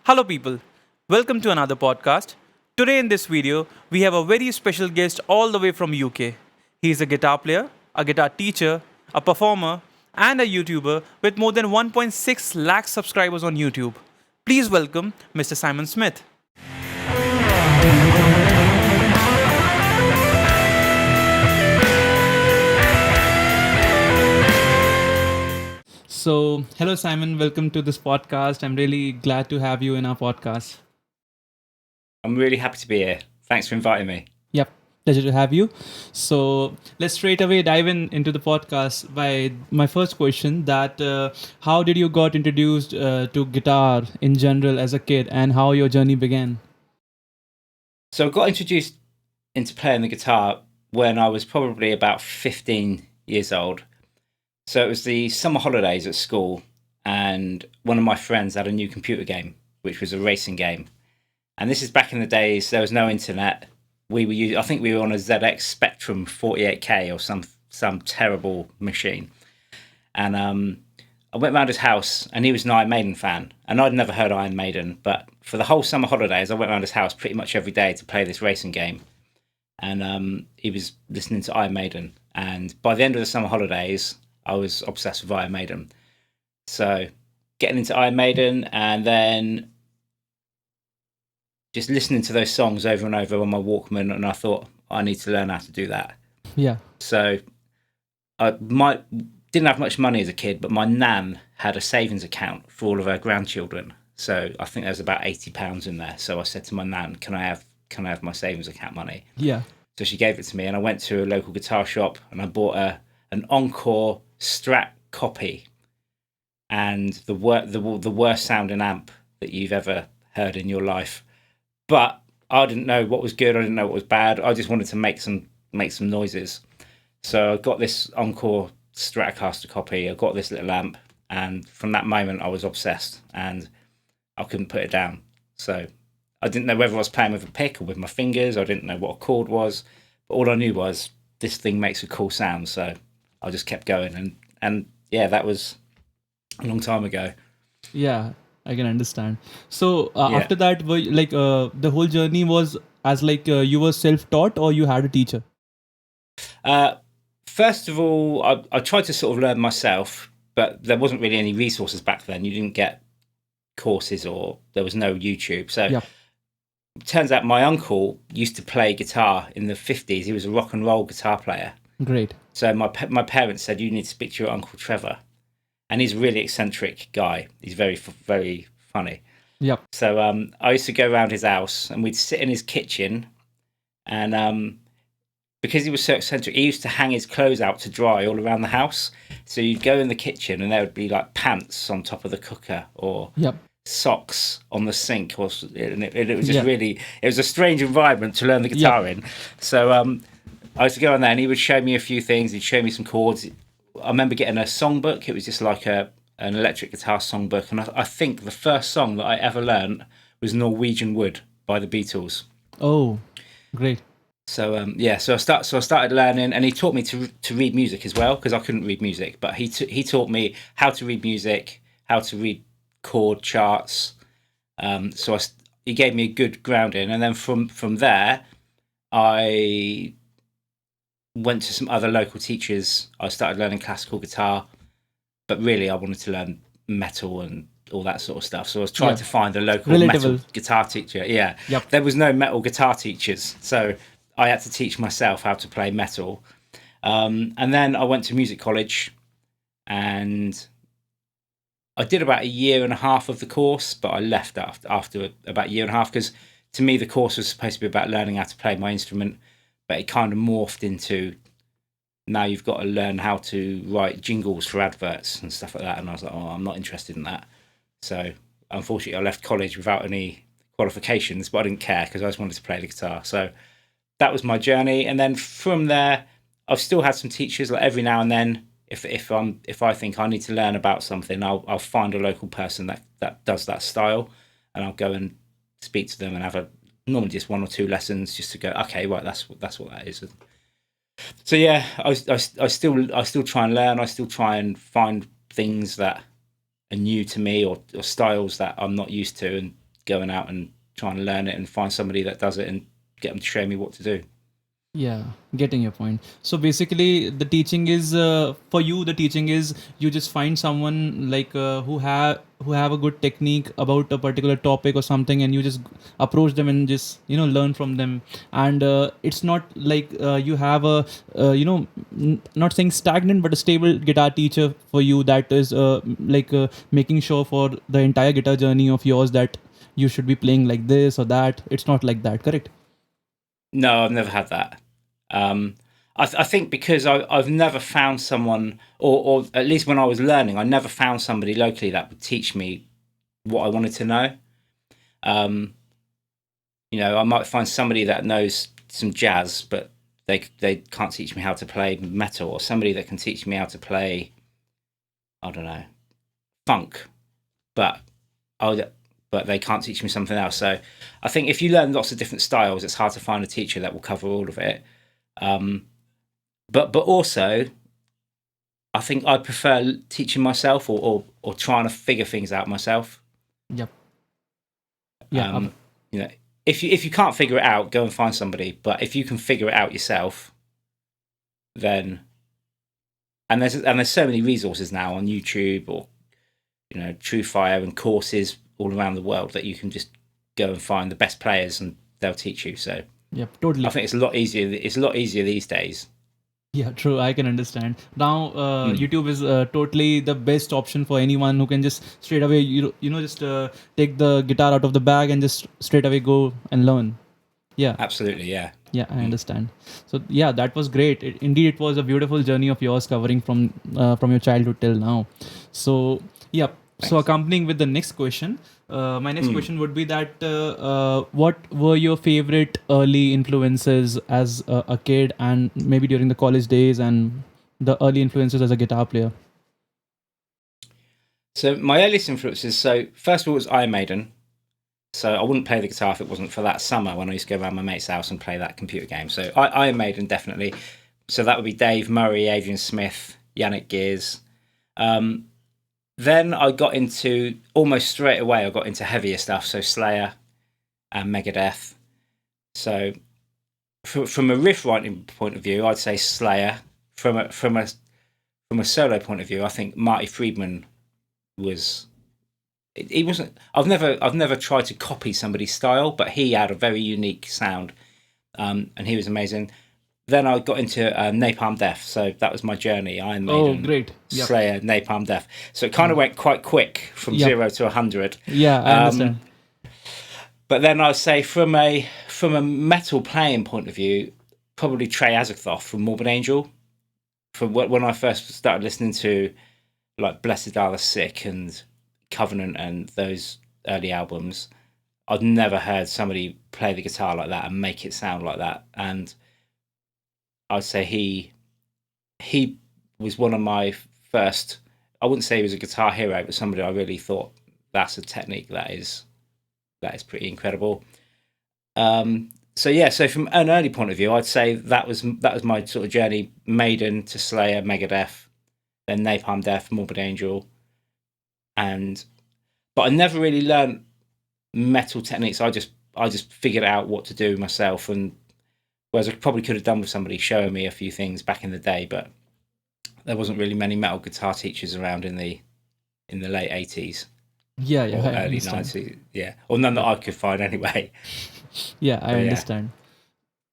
Hello, people. Welcome to another podcast. Today, in this video, we have a very special guest all the way from UK. He is a guitar player, a guitar teacher, a performer, and a YouTuber with more than 1.6 lakh subscribers on YouTube. Please welcome Mr. Simon Smith. So, hello, Simon. Welcome to this podcast. I'm really glad to have you in our podcast. I'm really happy to be here. Thanks for inviting me. Yep, pleasure to have you. So let's straight away dive into the podcast by my first question: that how did you got introduced to guitar in general as a kid, and how your journey began? So I got introduced into playing the guitar when I was probably about 15 years old. So it was the summer holidays at school, and one of my friends had a new computer game, which was a racing game. And this is back in the days, there was no internet. I think we were on a ZX Spectrum 48K or some terrible machine. And I went round his house, and he was an Iron Maiden fan. And I'd never heard Iron Maiden, but for the whole summer holidays, I went round his house pretty much every day to play this racing game. And he was listening to Iron Maiden. And by the end of the summer holidays, I was obsessed with Iron Maiden. So getting into Iron Maiden, and then just listening to those songs over and over on my Walkman, and I thought I need to learn how to do that. Yeah. So didn't have much money as a kid, but my nan had a savings account for all of her grandchildren. So I think there's about £80 in there. So I said to my nan, "Can I have my savings account money?" Yeah. So she gave it to me, and I went to a local guitar shop and I bought an Encore Strat copy, and the worst sounding amp that you've ever heard in your life. But I didn't know what was good. I didn't know what was bad. I just wanted to make some noises. So I got this Encore Stratocaster copy. I got this little amp, and from that moment I was obsessed, and I couldn't put it down. So I didn't know whether I was playing with a pick or with my fingers. I didn't know what a chord was, but all I knew was this thing makes a cool sound. So I just kept going, and yeah, that was a long time ago. Yeah, I can understand. So Yeah. after that, the whole journey was as you were self-taught, or you had a teacher? First of all, I tried to sort of learn myself, but there wasn't really any resources back then. You didn't get courses, or there was no YouTube. So Yeah. it turns out my uncle used to play guitar in the 50s. He was a rock and roll guitar player. Great. So my parents said, "You need to speak to your Uncle Trevor." And he's a really eccentric guy. He's very, very funny. Yep. So I used to go around his house, and we'd sit in his kitchen, and because he was so eccentric, he used to hang his clothes out to dry all around the house. So you'd go in the kitchen, and there would be like pants on top of the cooker, or Yep. socks on the sink, and it was just really, it was a strange environment to learn the guitar in. So I used to go on there, and he would show me a few things. He'd show me some chords. I remember getting a songbook. It was just like an electric guitar songbook, and I think the first song that I ever learned was Norwegian Wood by the Beatles. Oh, great. So so I started learning, and he taught me to read music as well, because I couldn't read music. But he taught me how to read music, how to read chord charts. He gave me a good grounding, and then from there, I went to some other local teachers. I started learning classical guitar, but really I wanted to learn metal and all that sort of stuff. So I was trying to find a local metal guitar teacher. Yeah. Yep. There was no metal guitar teachers, so I had to teach myself how to play metal. And then I went to music college, and I did about a year and a half of the course, but I left after about a year and a half, because to me the course was supposed to be about learning how to play my instrument, but it kind of morphed into, now you've got to learn how to write jingles for adverts and stuff like that. And I was like, oh, I'm not interested in that. So unfortunately, I left college without any qualifications, but I didn't care, because I just wanted to play the guitar. So that was my journey. And then from there, I've still had some teachers. Like every now and then, if I think I need to learn about something, I'll find a local person that does that style, and I'll go and speak to them and have normally just one or two lessons, just to go, okay, right, that's what that is. So yeah, I still try and learn. I still try and find things that are new to me, or styles that I'm not used to, and going out and trying to learn it and find somebody that does it and get them to show me what to do. Yeah, getting your point. So basically, the teaching is for you. The teaching is you just find someone like who have a good technique about a particular topic or something, and you just approach them and just learn from them. And it's not like you have a not saying stagnant, but a stable guitar teacher for you that is making sure for the entire guitar journey of yours that you should be playing like this or that. It's not like that, correct? No, I've never had that. I think because I've never found someone, or at least when I was learning, I never found somebody locally that would teach me what I wanted to know. I might find somebody that knows some jazz, but they can't teach me how to play metal, or somebody that can teach me how to play, I don't know, funk, but they can't teach me something else. So I think if you learn lots of different styles, it's hard to find a teacher that will cover all of it. But also, I think I prefer teaching myself or trying to figure things out myself. Yep. Yeah. If you can't figure it out, go and find somebody. But if you can figure it out yourself, then and there's so many resources now on YouTube or TrueFire and courses all around the world that you can just go and find the best players and they'll teach you. So yep, totally. I think it's a lot easier. It's a lot easier these days. Yeah, true. I can understand. Now, YouTube is totally the best option for anyone who can just straight away, just take the guitar out of the bag and just straight away go and learn. Yeah. Absolutely, yeah. Yeah, I understand. So yeah, that was great. Indeed, it was a beautiful journey of yours covering from your childhood till now. So yeah. Thanks. So accompanying with the next question, my next question would be that what were your favorite early influences as a kid and maybe during the college days and the early influences as a guitar player? So my earliest influences, so first of all was Iron Maiden. So I wouldn't play the guitar if it wasn't for that summer when I used to go around my mate's house and play that computer game. So Iron Maiden, definitely. So that would be Dave Murray, Adrian Smith, Yannick Gears. Then I got into, almost straight away, I got into heavier stuff. So Slayer and Megadeth. So from a riff writing point of view, I'd say Slayer. From a solo point of view, I think Marty Friedman was... He wasn't. I've never tried to copy somebody's style, but he had a very unique sound, and he was amazing. Then I got into Napalm Death, so that was my journey. Iron Maiden, great. Yep. Slayer, Napalm Death. So it kind of went quite quick from 0 to 100. Yeah, I understand. But then I'd say from a metal playing point of view, probably Trey Azagthoth from Morbid Angel. From when I first started listening to like Blessed Are the Sick and Covenant and those early albums, I'd never heard somebody play the guitar like that and make it sound like that. And I'd say he was one of my first, I wouldn't say he was a guitar hero, but somebody I really thought that's a technique that is pretty incredible. So from an early point of view, I'd say that was my sort of journey: Maiden to Slayer, Megadeth, then Napalm Death, Morbid Angel. But I never really learned metal techniques. I just figured out what to do myself, and whereas I probably could have done with somebody showing me a few things back in the day, but there wasn't really many metal guitar teachers around in the late 80s. Yeah, or early 90s. Yeah, or none that I could find anyway. Yeah, I understand.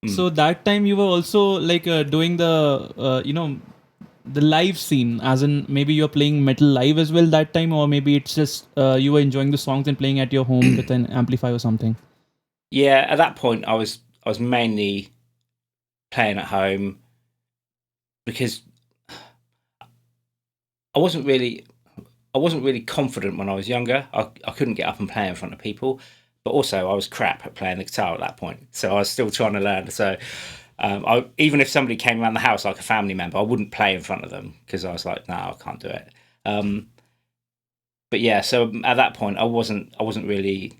So that time you were also like doing the the live scene, as in maybe you're playing metal live as well that time, or maybe it's just you were enjoying the songs and playing at your home with an amplifier or something. Yeah, at that point I was mainly playing at home because I wasn't really confident when I was younger. I couldn't get up and play in front of people, but also I was crap at playing the guitar at that point, so I was still trying to learn. So even if somebody came around the house like a family member, I wouldn't play in front of them because I was like, no, I can't do it. But yeah, so at that point, I wasn't really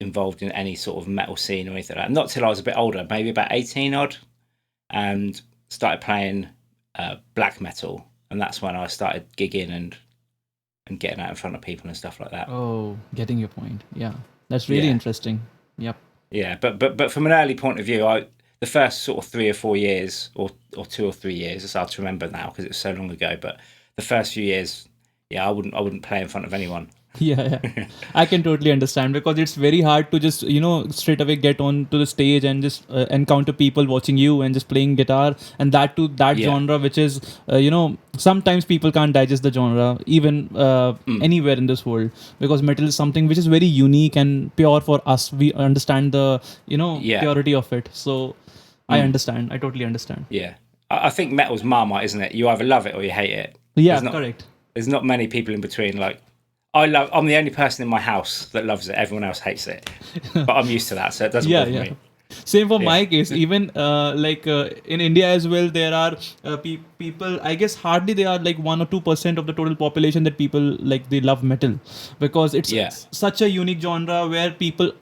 involved in any sort of metal scene or anything like that. Not till I was a bit older, maybe about 18 odd, and started playing black metal, and that's when I started gigging and getting out in front of people and stuff like that. Oh, getting your point. Yeah. That's really Yeah. interesting. Yep. Yeah, but from an early point of view, the first sort of 3 or 4 years, or 2 or 3 years, it's hard to remember now because it was so long ago. But the first few years, yeah, I wouldn't play in front of anyone. Yeah, yeah. I can totally understand because it's very hard to just, straight away get on to the stage and just encounter people watching you and just playing guitar, and that to that Yeah. genre, which is, sometimes people can't digest the genre even anywhere in this world, because metal is something which is very unique and pure for us. We understand the, Yeah. purity of it. So I understand. I totally understand. Yeah. I think metal's Marmite, isn't it? You either love it or you hate it. Yeah, There's not correct. there's not many people in between. Like, I'm the only person in my house that loves it. Everyone else hates it, but I'm used to that, so it doesn't Yeah, bother yeah. me. Same for my Yeah. case. Even in India as well, there are people. I guess hardly they are like 1 or 2% of the total population that people like they love metal, because it's Yeah. such a unique genre where people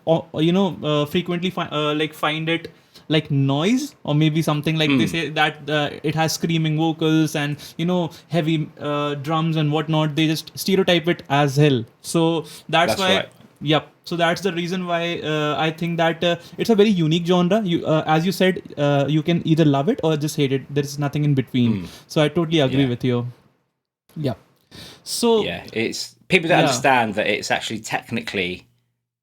frequently find it like noise, or maybe something like they say that it has screaming vocals and heavy drums and whatnot. They just stereotype it as hell. So that's That's why. right. Yep. So that's the reason why I think that it's a very unique genre. You, as you said, you can either love it or just hate it. There is nothing in between. So I totally agree Yeah. with you. Yep. So Yeah, it's people that Yeah. understand that it's actually technically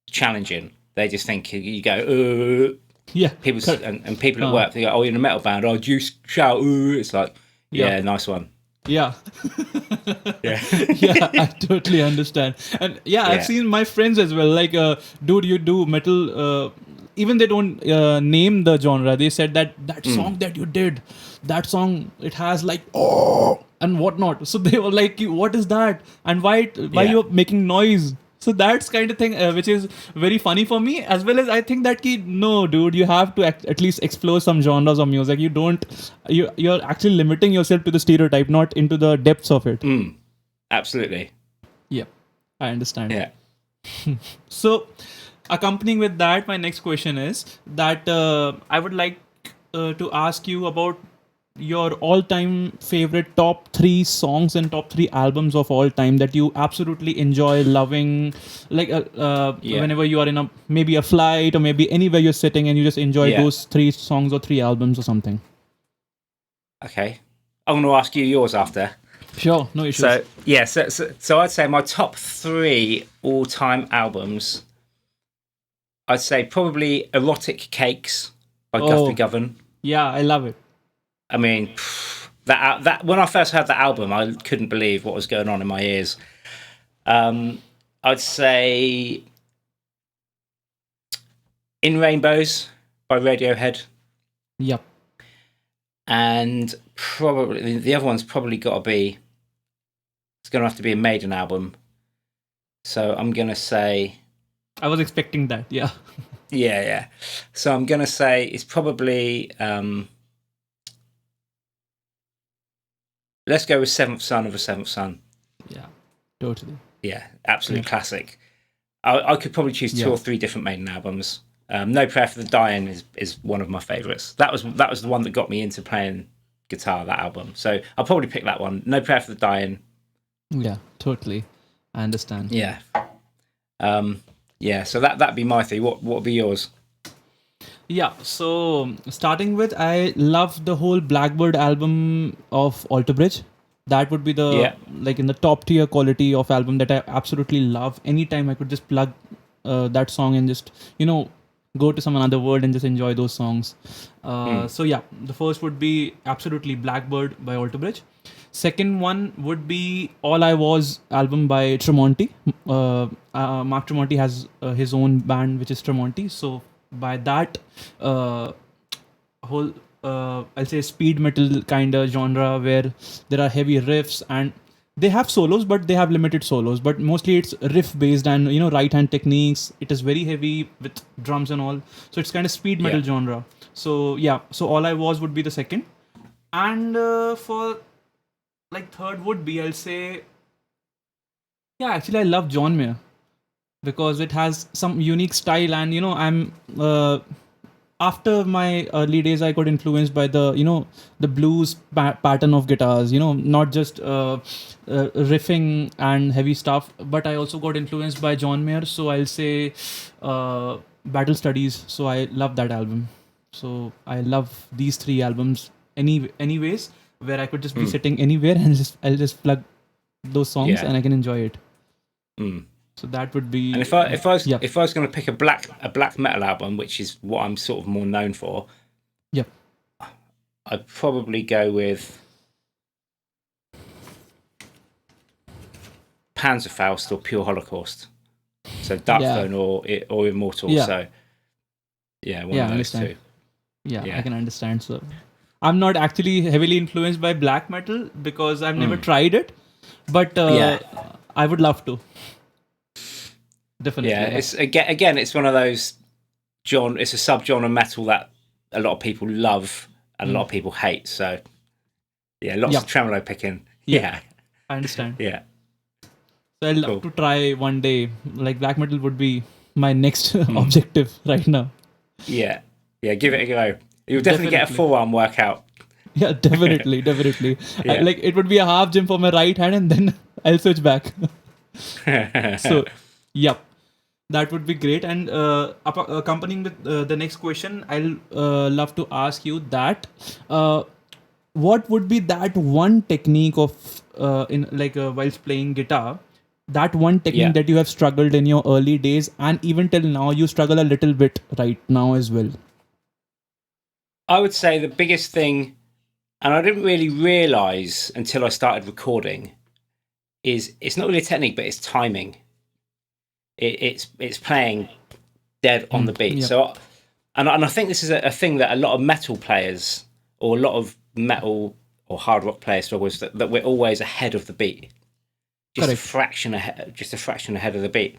challenging. They just think you go, yeah, people correct. and people at work they go, oh, you're in a metal band, oh, do you shout? It's like, yeah, nice one. Yeah. Yeah, Yeah, I totally understand. And yeah, I've Yeah. seen my friends as well. Like, dude, you do metal. Even they don't name the genre. They said that song that you did, that song, it has like and whatnot. So they were like, "What is that? And why Yeah. you're making noise?" So that's kind of thing which is very funny for me, as well as I think that no, dude, you have to at least explore some genres of music. You don't, you're actually limiting yourself to the stereotype, not into the depths of it. Absolutely. Yep, I understand. Yeah. So, accompanying with that, my next question is that I would like to ask you about your all-time favorite top 3 songs and top 3 albums of all time that you absolutely enjoy loving, like Yeah. whenever you are in a maybe a flight or maybe anywhere you're sitting and you just enjoy Yeah. those 3 songs or 3 albums or something. Okay. I'm going to ask you yours after. Sure, no issues. So yeah, so I'd say my top 3 all-time albums. I'd say probably "Erotic Cakes" by Guthrie Govan. Yeah, I love it. I mean, that when I first heard that album, I couldn't believe what was going on in my ears. I'd say "In Rainbows" by Radiohead, Yep. and probably the other one's probably got to be. It's going to have to be a Maiden album. So I'm going to say. I was expecting that. Yeah. Yeah. So I'm going to say it's probably. Let's go with Seventh Son of a Seventh Son. Yeah. Totally. Yeah, absolute classic. I could probably choose 2 or 3 different Maiden albums. No Prayer for the Dying is one of my favourites. That was the one that got me into playing guitar, that album. So I'll probably pick that one. No Prayer for the Dying. Yeah, totally. I understand. Yeah. Yeah, so that'd be my 3. What would be yours? Yeah, so starting with, I love the whole Blackbird album of Alter Bridge. That would be the like in the top tier quality of album that I absolutely love. Anytime I could just plug that song and just go to some another world and just enjoy those songs. So yeah, the first would be absolutely Blackbird by Alter Bridge. Second one would be All I Was album by Tremonti. Mark Tremonti has his own band which is Tremonti. So by that whole I'll say speed metal kind of genre where there are heavy riffs and they have solos, but they have limited solos, but mostly it's riff based and right hand techniques. It is very heavy with drums and all, so it's kind of speed metal genre. So yeah, so All I Was would be the second, and for like third would be, I'll say, yeah, actually I love John Mayer because it has some unique style, and I'm after my early days, I got influenced by the blues pattern of guitars. Not just riffing and heavy stuff, but I also got influenced by John Mayer. So I'll say Battle Studies. So I love that album. So I love these three albums. Anyways, where I could just be sitting anywhere and I'll just plug those songs Yeah. and I can enjoy it. Mm. So that would be. And if I yeah. was going to pick a black metal album, which is what I'm sort of more known for, Yeah. I'd probably go with Panzerfaust or Pure Holocaust. So Dark Throne or Immortal. Yeah. So yeah, one Yeah, of I those understand. two. Yeah, Yeah. I can understand. So I'm not actually heavily influenced by black metal because I've never tried it, but Yeah. I would love to. Definitely. Yeah, it's again, it's one of those it's a subgenre metal that a lot of people love and a lot of people hate. So yeah, lots Yeah. of tremolo picking. Yeah. Yeah. I understand. Yeah. So I'd love to try one day. Like black metal would be my next objective right now. Yeah. Yeah, give it a go. You'll definitely get a forearm workout. Yeah, definitely. Yeah. Like it would be a half jump for my right hand and then I'll switch back. So, yep. That would be great. And accompanying with the next question, I'll love to ask you that what would be that one technique of in like whilst playing guitar, that one technique Yeah. that you have struggled in your early days and even till now you struggle a little bit right now as well? I would say the biggest thing, and I didn't really realize until I started recording, is it's not really a technique, but it's timing. It's playing dead on the beat. yeah. So, and I think this is a thing that a lot of metal players or a lot of metal or hard rock players struggle with, that we're always ahead of the beat, just Correct. a fraction ahead of the beat.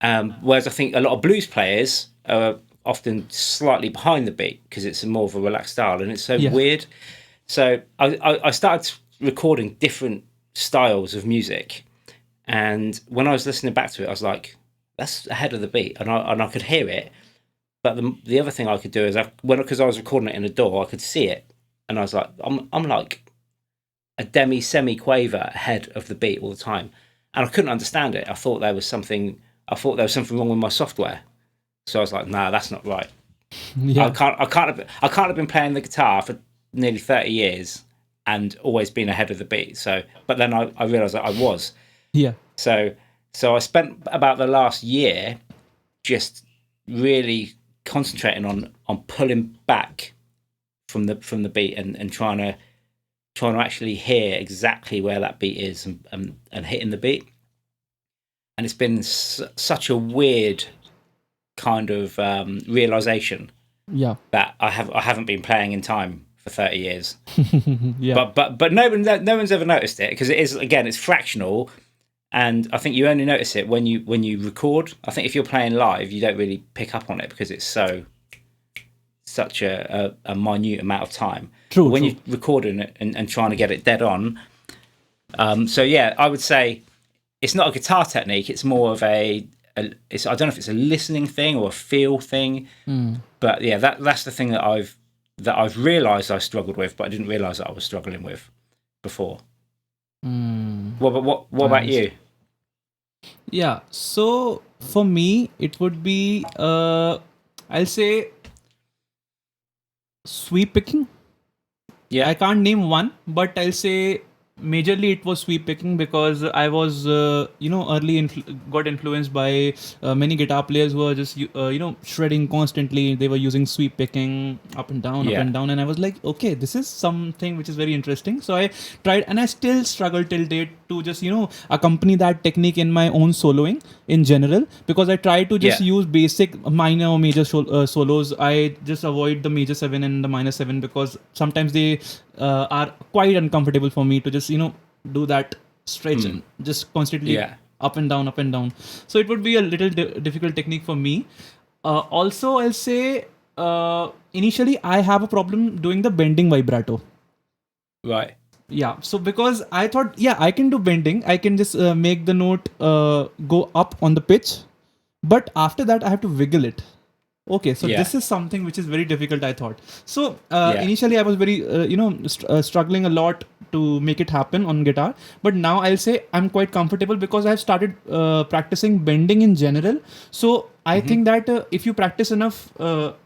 Whereas I think a lot of blues players are often slightly behind the beat because it's more of a relaxed style, and it's so weird. So I started recording different styles of music, and when I was listening back to it, I was like, "That's ahead of the beat," and I could hear it. But the other thing I could do is because I was recording it in a DAW, I could see it, and I was like, "I'm like a semi quaver ahead of the beat all the time," and I couldn't understand it. I thought there was something wrong with my software. So I was like, "Nah, that's not right. Yeah. I can't have been playing the guitar for nearly 30 years and always been ahead of the beat." So, but then I realized that I was. Yeah. So I spent about the last year just really concentrating on pulling back from the beat and trying to actually hear exactly where that beat is and hitting the beat. And it's been such a weird kind of realization Yeah. that I haven't been playing in time for 30 years. Yeah. But no one's ever noticed it because it's fractional, and I think you only notice it when you record. I think if you're playing live, you don't really pick up on it because it's such a minute amount of time. True. But when you're recording it and trying to get it dead on, so yeah, I would say it's not a guitar technique. It's more of I don't know if it's a listening thing or a feel thing, but yeah, that's the thing that I've realised I struggled with, but I didn't realise that I was struggling with before. What about you? Yeah. So for me, it would be I'll say sweep picking. Yeah, I can't name one, but I'll say majorly it was sweep picking because I was got influenced by many guitar players who are just shredding constantly. They were using sweep picking up and down, and I was like, okay, this is something which is very interesting. So I tried, and I still struggle till date to just accompany that technique in my own soloing in general, because I try to just use basic minor or major solos. I just avoid the major 7 and the minor 7 because sometimes they are quite uncomfortable for me to just do that stretch and just constantly up and down. So it would be a little difficult technique for me. Also, I'll say initially I have a problem doing the bending vibrato. right. Yeah, so because I thought, I can do bending. I can just make the note go up on the pitch, but after that I have to wiggle it. Okay, so Yeah. this is something which is very difficult, I thought. So Yeah. initially, I was very, struggling a lot to make it happen on guitar. But now I'll say I'm quite comfortable because I've started practicing bending in general. So I Hmm. think that if you practice enough,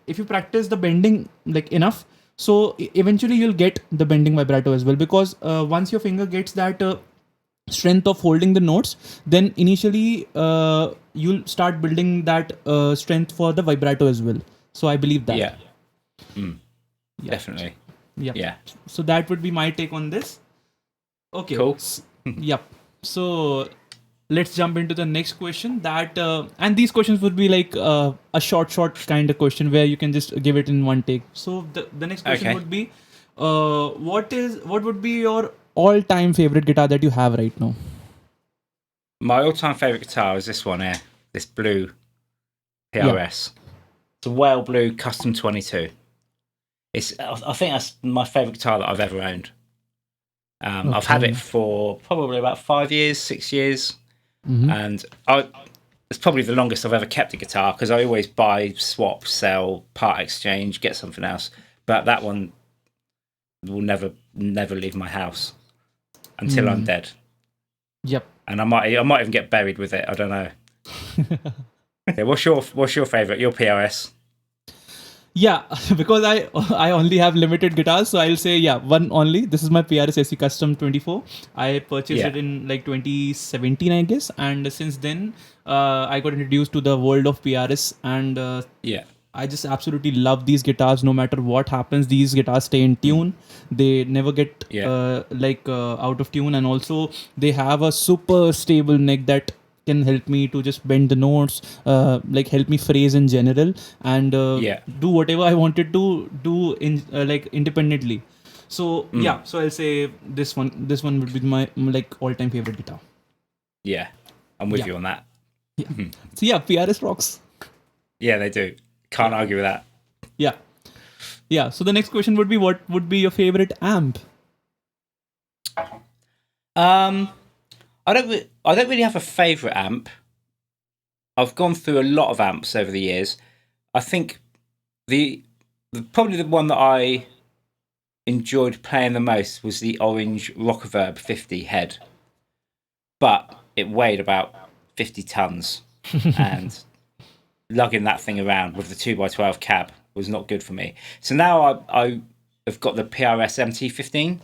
if you practice the bending like enough, so eventually you'll get the bending vibrato as well. Because once your finger gets that strength of holding the notes, then initially you'll start building that strength for the vibrato as well. So I believe that. Yeah. Mm, Yeah. definitely. Yeah. Yeah. So that would be my take on this. Okay. Cool. Yep. So let's jump into the next question. That and these questions would be like a short kind of question where you can just give it in one take. So the next question Okay. would be, what would be your all time favorite guitar that you have right now? My all-time favorite guitar is this one here. This blue Yeah. PRS. It's a Whale Blue Custom 22. I think that's my favorite guitar that I've ever owned. I've had Okay. it for probably about 5 years, 6 years, Mm-hmm. and it's probably the longest I've ever kept a guitar because I always buy, swap, sell, part exchange, get something else. But that one will never leave my house until I'm dead, Yep. and I might even get buried with it. I don't know. Yeah, what's your favorite? Your PRS? Yeah, because I only have limited guitars, so I'll say yeah, one only. This is my PRS SE Custom 24. I purchased Yeah, it in like 2017, I guess, and since then I got introduced to the world of PRS, and yeah, I just absolutely love these guitars. No matter what happens, these guitars stay in tune. They never get yeah, out of tune, and also they have a super stable neck that can help me to just bend the notes, like help me phrase in general, and yeah. do whatever I wanted to do in like independently. So yeah, so I'll say this one. This one would be my like all time favorite guitar. Yeah, I'm with Yeah, you on that. yeah. So yeah, PRS rocks. Yeah, they do. Can't Yeah, argue with that. yeah. Yeah. So the next question would be, what would be your favorite amp? Um, I don't really have a favorite amp. I've gone through a lot of amps over the years. I think probably the one that I enjoyed playing the most was the orange Rockaverb 50 head, but it weighed about 50 tons, and lugging that thing around with the 2x12 cab was not good for me. So now I have got the PRS MT15,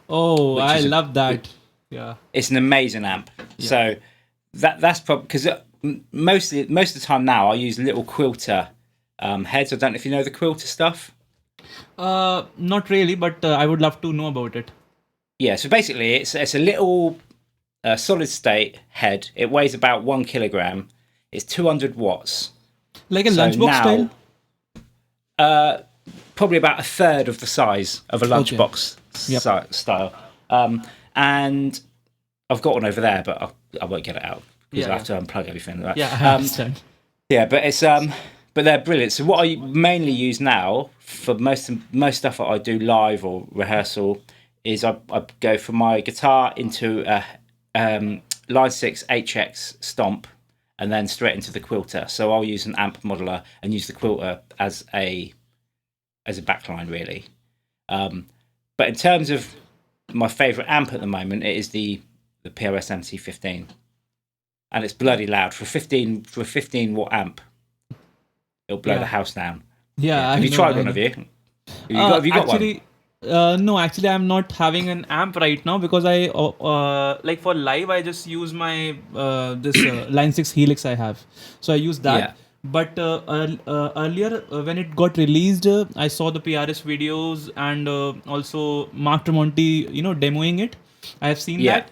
Oh, which I is love that. Yeah. it's an amazing amp. Yeah. So that's probably because most of the time now I use little quilter heads. I don't know if you know the quilter stuff. Not really, but I would love to know about it. Yeah, so basically it's a little solid state head. It weighs about 1 kilogram. It's 200 watts. Like a So lunchbox style? now probably about a third of the size of a Okay. lunchbox Yep. style. And I've got one over there, but I won't get it out because Yeah, I have to unplug everything. Right? Yeah, I understand. Yeah, but it's but they're brilliant. So what I mainly use now for most stuff that I do live or rehearsal is I go from my guitar into a Line 6 HX stomp and then straight into the quilter. So I'll use an amp modeler and use the quilter as a backline really. But in terms of my favourite amp at the moment, it is the PRS MT15, and it's bloody loud for a 15 watt amp. It'll blow Yeah. the house down. Yeah, Have I you know. tried I one? know. Have you? Have you got one? Actually, no, actually, I'm not having an amp right now because I, like for live, I just use my this Line 6 Helix I have. So I use Yeah, that. But earlier, when it got released, I saw the PRS videos and also Mark Tremonti, demoing it. I have seen yeah, that.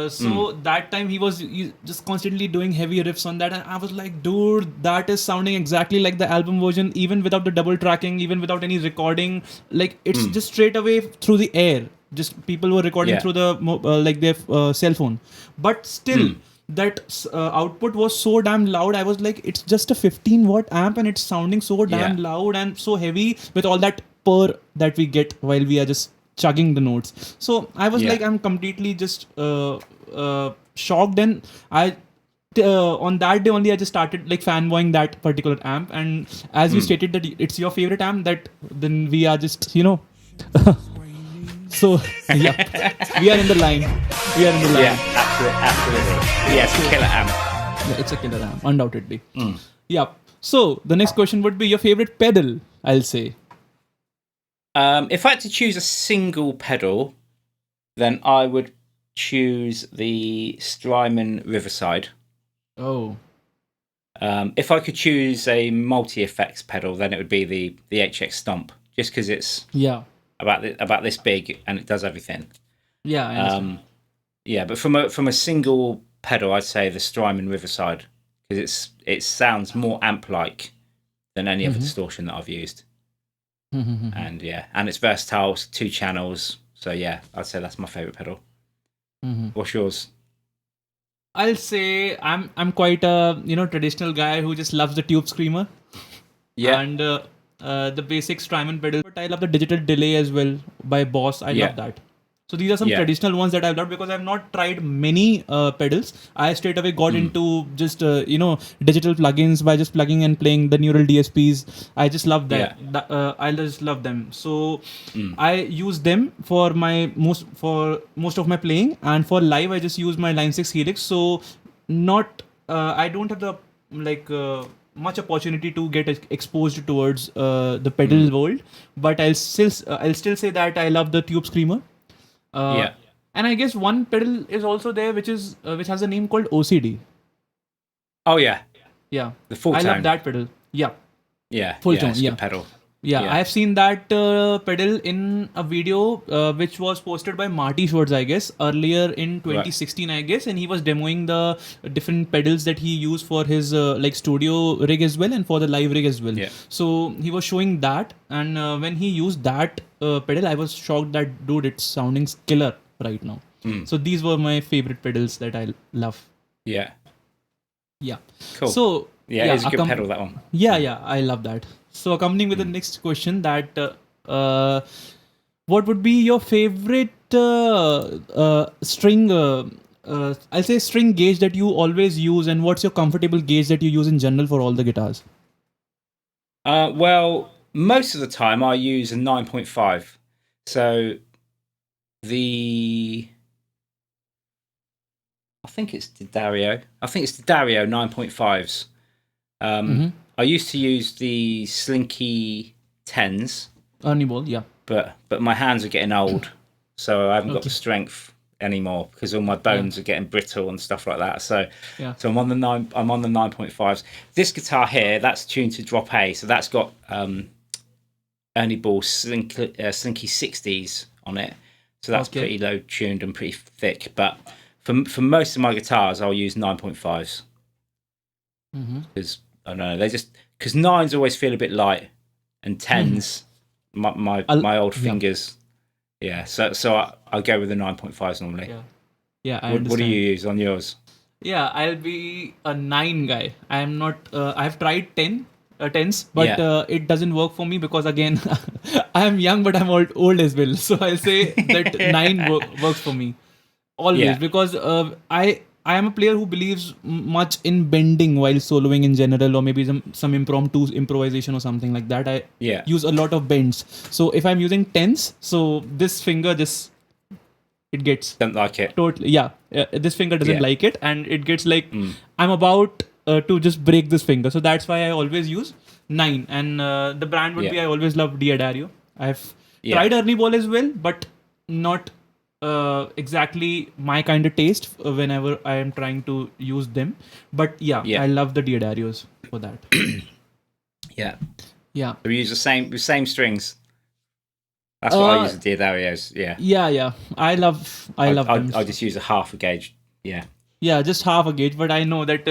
So that time he was just constantly doing heavy riffs on that, and I was like, dude, that is sounding exactly like the album version, even without the double tracking, even without any recording. Like it's just straight away through the air. Just people were recording yeah, through the like their cell phone, but still that output was so damn loud. I was like, it's just a 15-watt amp, and it's sounding so damn yeah, loud and so heavy with all that purr that we get while we are just chugging the notes. So I was yeah, like, I'm completely just shocked, and I on that day only I just started like fanboying that particular amp, and as you stated that it's your favorite amp, that then we are just so yeah, we are in the line. We are in the line. Yeah, absolutely. Yeah, it's a killer amp. Yeah, it's a killer amp, undoubtedly. Yeah. So the next question would be your favorite pedal, I'll say. If I had to choose a single pedal, then I would choose the Strymon Riverside. Oh. If I could choose a multi-effects pedal, then it would be the HX Stomp, just because it's about this big and it does everything. Yeah, I understand. Yeah, but from a single pedal, I'd say the Strymon Riverside, because it sounds more amp-like than any other distortion that I've used. And and it's versatile, it's 2 channels. So yeah, I'd say that's my favorite pedal. What's yours? I'll say I'm quite a traditional guy who just loves the tube screamer. Yeah. And the basic Strymon pedal, but I love the digital delay as well by Boss. I love that. So these are some traditional ones that I've loved, because I've not tried many pedals. I straight away got into just digital plugins by just plugging and playing the neural DSPs. I just love that. I just love them. So I use them for most of my playing, and for live I just use my Line 6 Helix. So I don't have the much opportunity to get exposed towards the pedal world, but I'll still say that I love the Tube Screamer. And I guess one pedal is also there which has a name called OCD. Oh yeah. Yeah. The full tone. I love that pedal. Yeah. Yeah. Full tone. It's a good pedal. Yeah, I have seen that pedal in a video which was posted by Marty Schwartz, I guess, earlier in 2016, I guess, and he was demoing the different pedals that he used for his studio rig as well and for the live rig as well. Yeah. So he was showing that, and when he used that pedal, I was shocked that, dude, it's sounding killer right now. So these were my favorite pedals that I love. Yeah. Yeah. Cool. So yeah, it's a good pedal, that one. Yeah, I love that. So accompanying with the next question, that what would be your favorite string? I'll say string gauge that you always use, and what's your comfortable gauge that you use in general for all the guitars? Well, most of the time I use a 9.5. So I think it's the Dario 9.5s. I used to use the Slinky 10s. Ernie Ball, yeah. But my hands are getting old, so I haven't got the strength anymore because all my bones are getting brittle and stuff like that. So I'm on the 9.5s. This guitar here, that's tuned to drop A, so that's got Ernie Ball Slinky 60s on it. So that's pretty low tuned and pretty thick. But for most of my guitars, I'll use 9.5s. Because I don't know, because 9s always feel a bit light, and 10s, my old fingers, So I go with the 9.5s normally. Yeah. I What do you use on yours? Yeah, I'll be a 9 guy. I'm not. I've tried 10s, but it doesn't work for me because again, I'm young, but I'm old as well. So I'll say that 9 works for me always, because I am a player who believes much in bending while soloing in general, or maybe some improvisation or something like that. I use a lot of bends. So if I'm using 10s, so this finger it gets don't like it. Totally, this finger doesn't like it, and it gets like I'm about to just break this finger. So that's why I always use 9. And the brand would be, I always love D'Addario. I've tried Ernie Ball as well, but not exactly my kind of taste whenever I am trying to use them. But I love the D'Addarios for that. Yeah. So we use the same strings. That's what I use the D'Addarios. Yeah. I love them. I just use a half a gauge. Yeah, just half a gauge, but I know that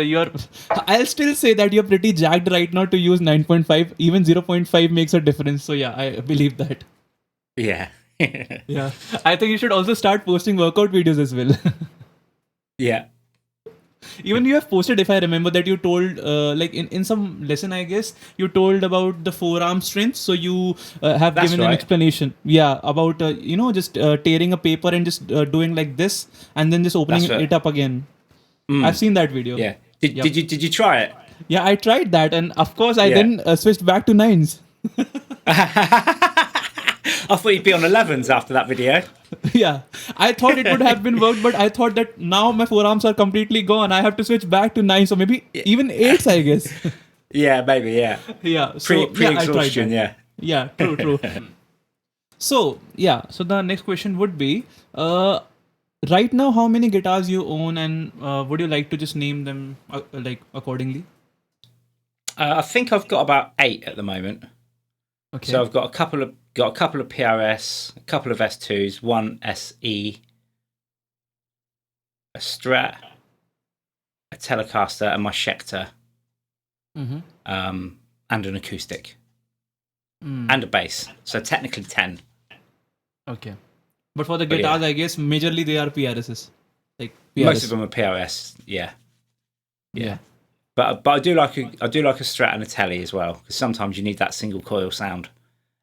I'll still say that you're pretty jacked right now to use 9.5. Even 0.5 makes a difference. So I believe that. Yeah. Yeah, I think you should also start posting workout videos as well. Yeah. Even you have posted, if I remember, that you told in some lesson, I guess you told about the forearm strength. So you have given an explanation. Yeah, about just tearing a paper and just doing like this and then just opening it up again. I've seen that video. Yeah. Did you try it? Yeah, I tried that, and of course, I Yeah. then switched back to nines. I thought you'd be on 11s after that video. Yeah, I thought it would have been worked, but I thought that now my forearms are completely gone. I have to switch back to nines, or maybe even eights, I guess. Yeah, maybe. Yeah. Yeah, so I tried Pre-exhaustion. that. Yeah. Yeah, true. So the next question would be, right now, how many guitars you own, and would you like to just name them like accordingly? I think I've got about 8 at the moment. Okay. So I've got a couple of PRS, a couple of S2s, one SE, a Strat, a Telecaster, and my Schecter, Mm-hmm. and an acoustic, and a bass. So technically 10. Okay. But for the But guitars, yeah. I guess majorly they are PRSs. Like PRS. Most of them are PRS. Yeah. Yeah. But I do like a Strat and a Tele as well, because sometimes you need that single coil sound.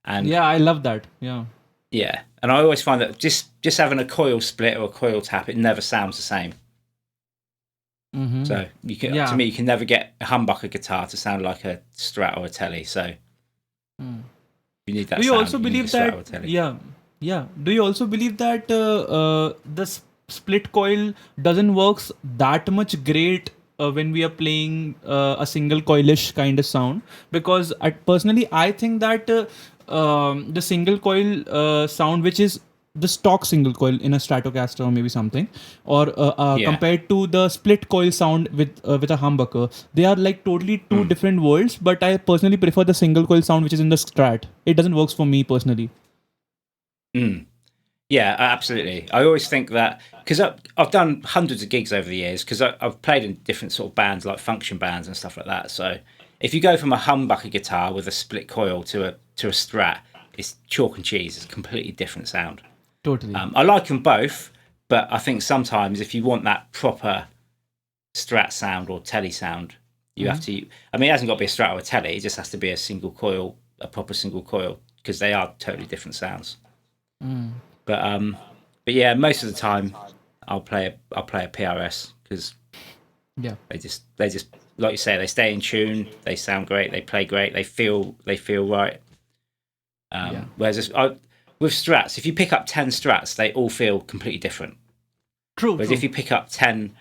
And Yeah, I love that. Yeah. yeah, and I always find that just having a coil split or a coil tap, it never sounds the same. Mm-hmm. So you can, Yeah. to me, you can never get a humbucker guitar to sound like a Strat or a Tele. So you need that. Do you sound, also you need believe a Strat or a that? Tele. Yeah. Do you also believe that the split coil doesn't works that much great when we are playing a single coilish kind of sound? Because personally, I think that the single coil sound, which is the stock single coil in a Stratocaster or maybe something, or Yeah. compared to the split coil sound with a humbucker, they are like totally two different worlds. But I personally prefer the single coil sound which is in the Strat. It doesn't works for me personally. Yeah, absolutely. I always think that because I've done hundreds of gigs over the years, because I've played in different sort of bands like function bands and stuff like that. So if you go from a humbucker guitar with a split coil to a Strat, it's chalk and cheese. It's a completely different sound. Totally. I like them both, but I think sometimes if you want that proper Strat sound or Tele sound, you have to. I mean, it hasn't got to be a Strat or a Tele. It just has to be a single coil, a proper single coil, because they are totally different sounds. But yeah, most of the time I'll play a PRS, because Yeah. they just like you say, they stay in tune, they sound great, they play great, they feel right. Whereas with Strats, if you pick up 10 Strats, they all feel completely different. True. Whereas if you pick up 10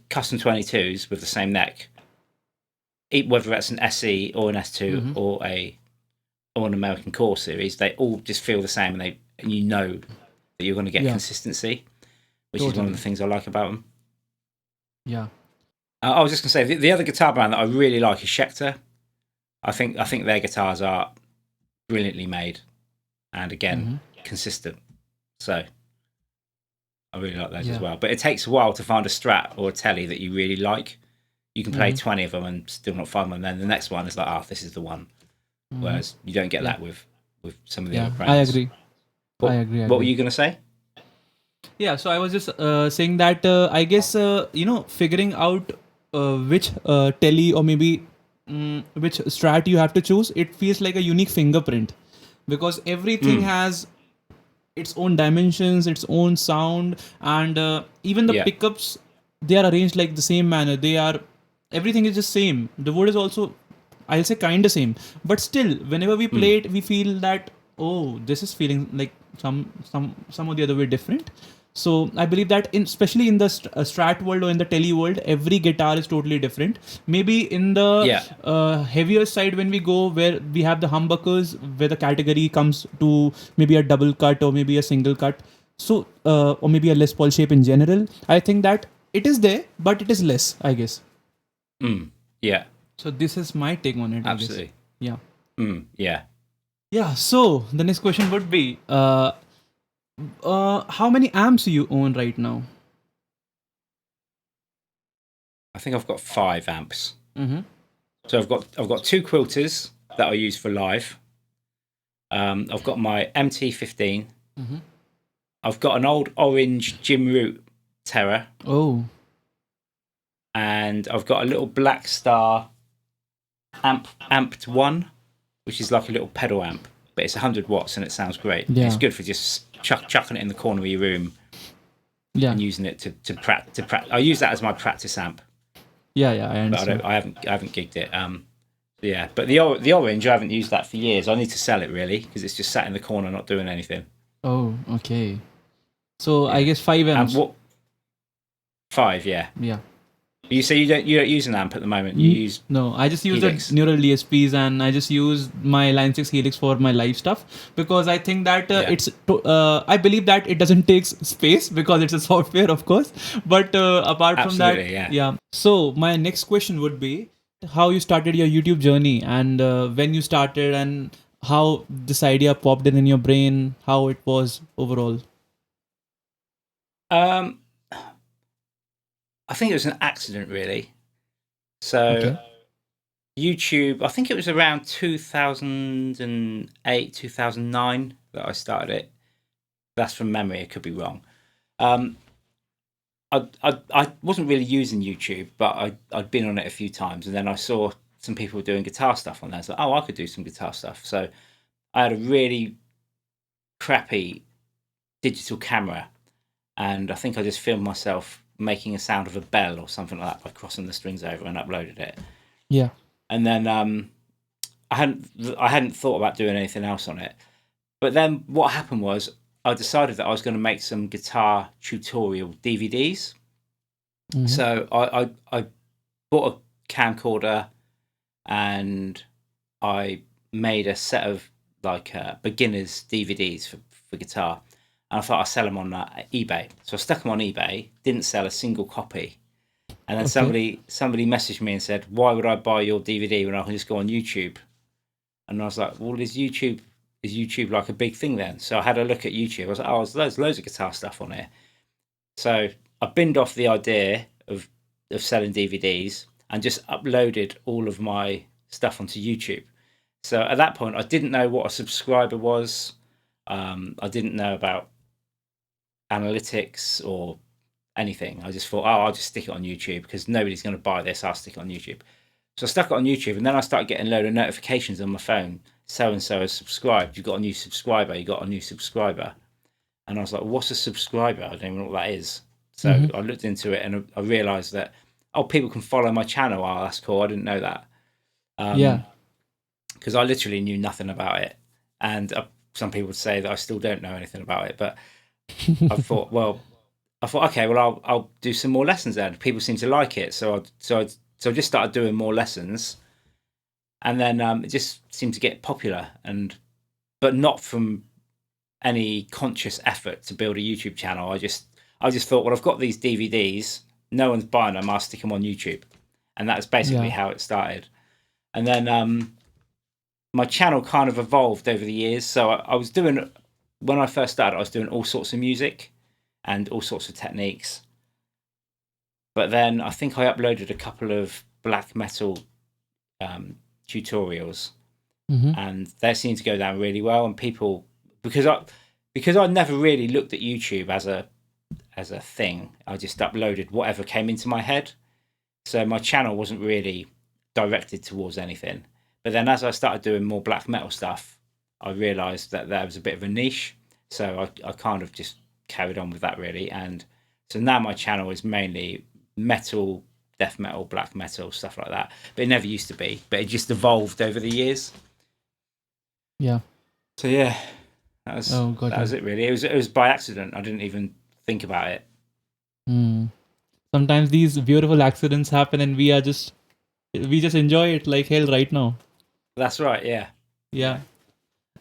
custom 22s with the same neck, whether that's an SE or an S2 or an American Core series, they all just feel the same, and you know that you're going to get consistency, which is one of the things I like about them. Yeah. I was just going to say the other guitar brand that I really like is Schecter. I think their guitars are brilliantly made, and again consistent. So I really like those as well. But it takes a while to find a Strat or a Tele that you really like. You can play 20 of them and still not find one. Then the next one is like, this is the one. Whereas you don't get that with some of the other brands. I agree. I agree. What were you going to say? Yeah, so I was just saying that I guess figuring out which Tele or maybe which Strat you have to choose, it feels like a unique fingerprint, because everything has its own dimensions, its own sound, and even the pickups, they are arranged like the same manner. Everything is just same. The wood is also, I'll say, kind of same, but still, whenever we play it, we feel that this is feeling like some or the other way different. So I believe that especially in the Strat world or in the Tele world, every guitar is totally different. Maybe in the heavier side, when we go where we have the humbuckers, where the category comes to maybe a double cut or maybe a single cut, so or maybe a Les Paul shape in general, I think that it is there, but it is less, I guess. Yeah. So this is my take on it. Absolutely. I guess. Yeah. Yeah. So the next question would be, how many amps you own right now? I think I've got 5 amps. So I've got 2 quilters that I use for live. I've got my MT15. I've got an old orange Jim Root Terror. Oh. And I've got a little Black Star amped 1, which is like a little pedal amp, but it's 100 watts and it sounds great. Yeah. It's good for just chucking it in the corner of your room and using it to practice. I use that as my practice amp. Yeah, I but understand. I haven't gigged it. Yeah, but the orange, I haven't used that for years. I need to sell it really because it's just sat in the corner, not doing anything. Oh, okay. So I Yeah. guess 5 And amps. what 5? Yeah. Yeah. You say you don't use an amp at the moment. You use No, I just use the Helix. neural DSPs, and I just use my Line 6 Helix for my live stuff, because I think that Yeah. I believe that it doesn't take space because it's a software, of course. But apart from that, Absolutely. Yeah. yeah. So my next question would be how you started your YouTube journey, and when you started, and how this idea popped in your brain, how it was overall. Um, I think it was an accident really. So Okay. YouTube, I think it was around 2008, 2009 that I started it. That's from memory. I could be wrong. Um, I wasn't really using YouTube, but I'd been on it a few times, and then I saw some people doing guitar stuff on there. So, oh, I could do some guitar stuff. So I had a really crappy digital camera, and I think I just filmed myself making a sound of a bell or something like that by crossing the strings over and uploaded it. Yeah. And then I hadn't thought about doing anything else on it. But then what happened was I decided that I was going to make some guitar tutorial DVDs. Mm-hmm. So I bought a camcorder and I made a set of like beginners DVDs for guitar. And I thought I'd sell them on eBay. So I stuck them on eBay, didn't sell a single copy. And then Okay. somebody messaged me and said, "Why would I buy your DVD when I can just go on YouTube?" And I was like, "Well, is YouTube like a big thing then?" So I had a look at YouTube. I was like, "Oh, there's loads of guitar stuff on here." So I binned off the idea of selling DVDs and just uploaded all of my stuff onto YouTube. So at that point, I didn't know what a subscriber was. I didn't know about analytics or anything. I just thought, oh, I'll just stick it on YouTube because nobody's going to buy this. I'll stick it on YouTube. So I stuck it on YouTube, and then I started getting a load of notifications on my phone. So and so has subscribed. You got a new subscriber. You got a new subscriber. And I was like, what's a subscriber? I don't even know what that is. So Mm-hmm. I looked into it and I realized that, oh, people can follow my channel. Oh, that's cool. I didn't know that. Yeah. Because I literally knew nothing about it. And some people would say that I still don't know anything about it. But I thought, okay, well, I'll do some more lessons then. People seem to like it. So I just started doing more lessons. And then it just seemed to get popular, but not from any conscious effort to build a YouTube channel. I just thought, well, I've got these DVDs. No one's buying them. I'll stick them on YouTube, and that's basically Yeah. how it started. And then my channel kind of evolved over the years. So I was doing when I first started, I was doing all sorts of music and all sorts of techniques. But then I think I uploaded a couple of black metal tutorials, Mm-hmm. and they seemed to go down really well. And people, because I never really looked at YouTube as a thing. I just uploaded whatever came into my head. So my channel wasn't really directed towards anything. But then as I started doing more black metal stuff, I realized that there was a bit of a niche. So I kind of just carried on with that really. And so now my channel is mainly metal, death metal, black metal, stuff like that. But it never used to be. But it just evolved over the years. Yeah. So yeah, Oh, got that you. was it really. It was by accident. I didn't even think about it. Hmm. Sometimes these beautiful accidents happen, and we just enjoy it like hell right now. That's right. Yeah. Yeah. Yeah.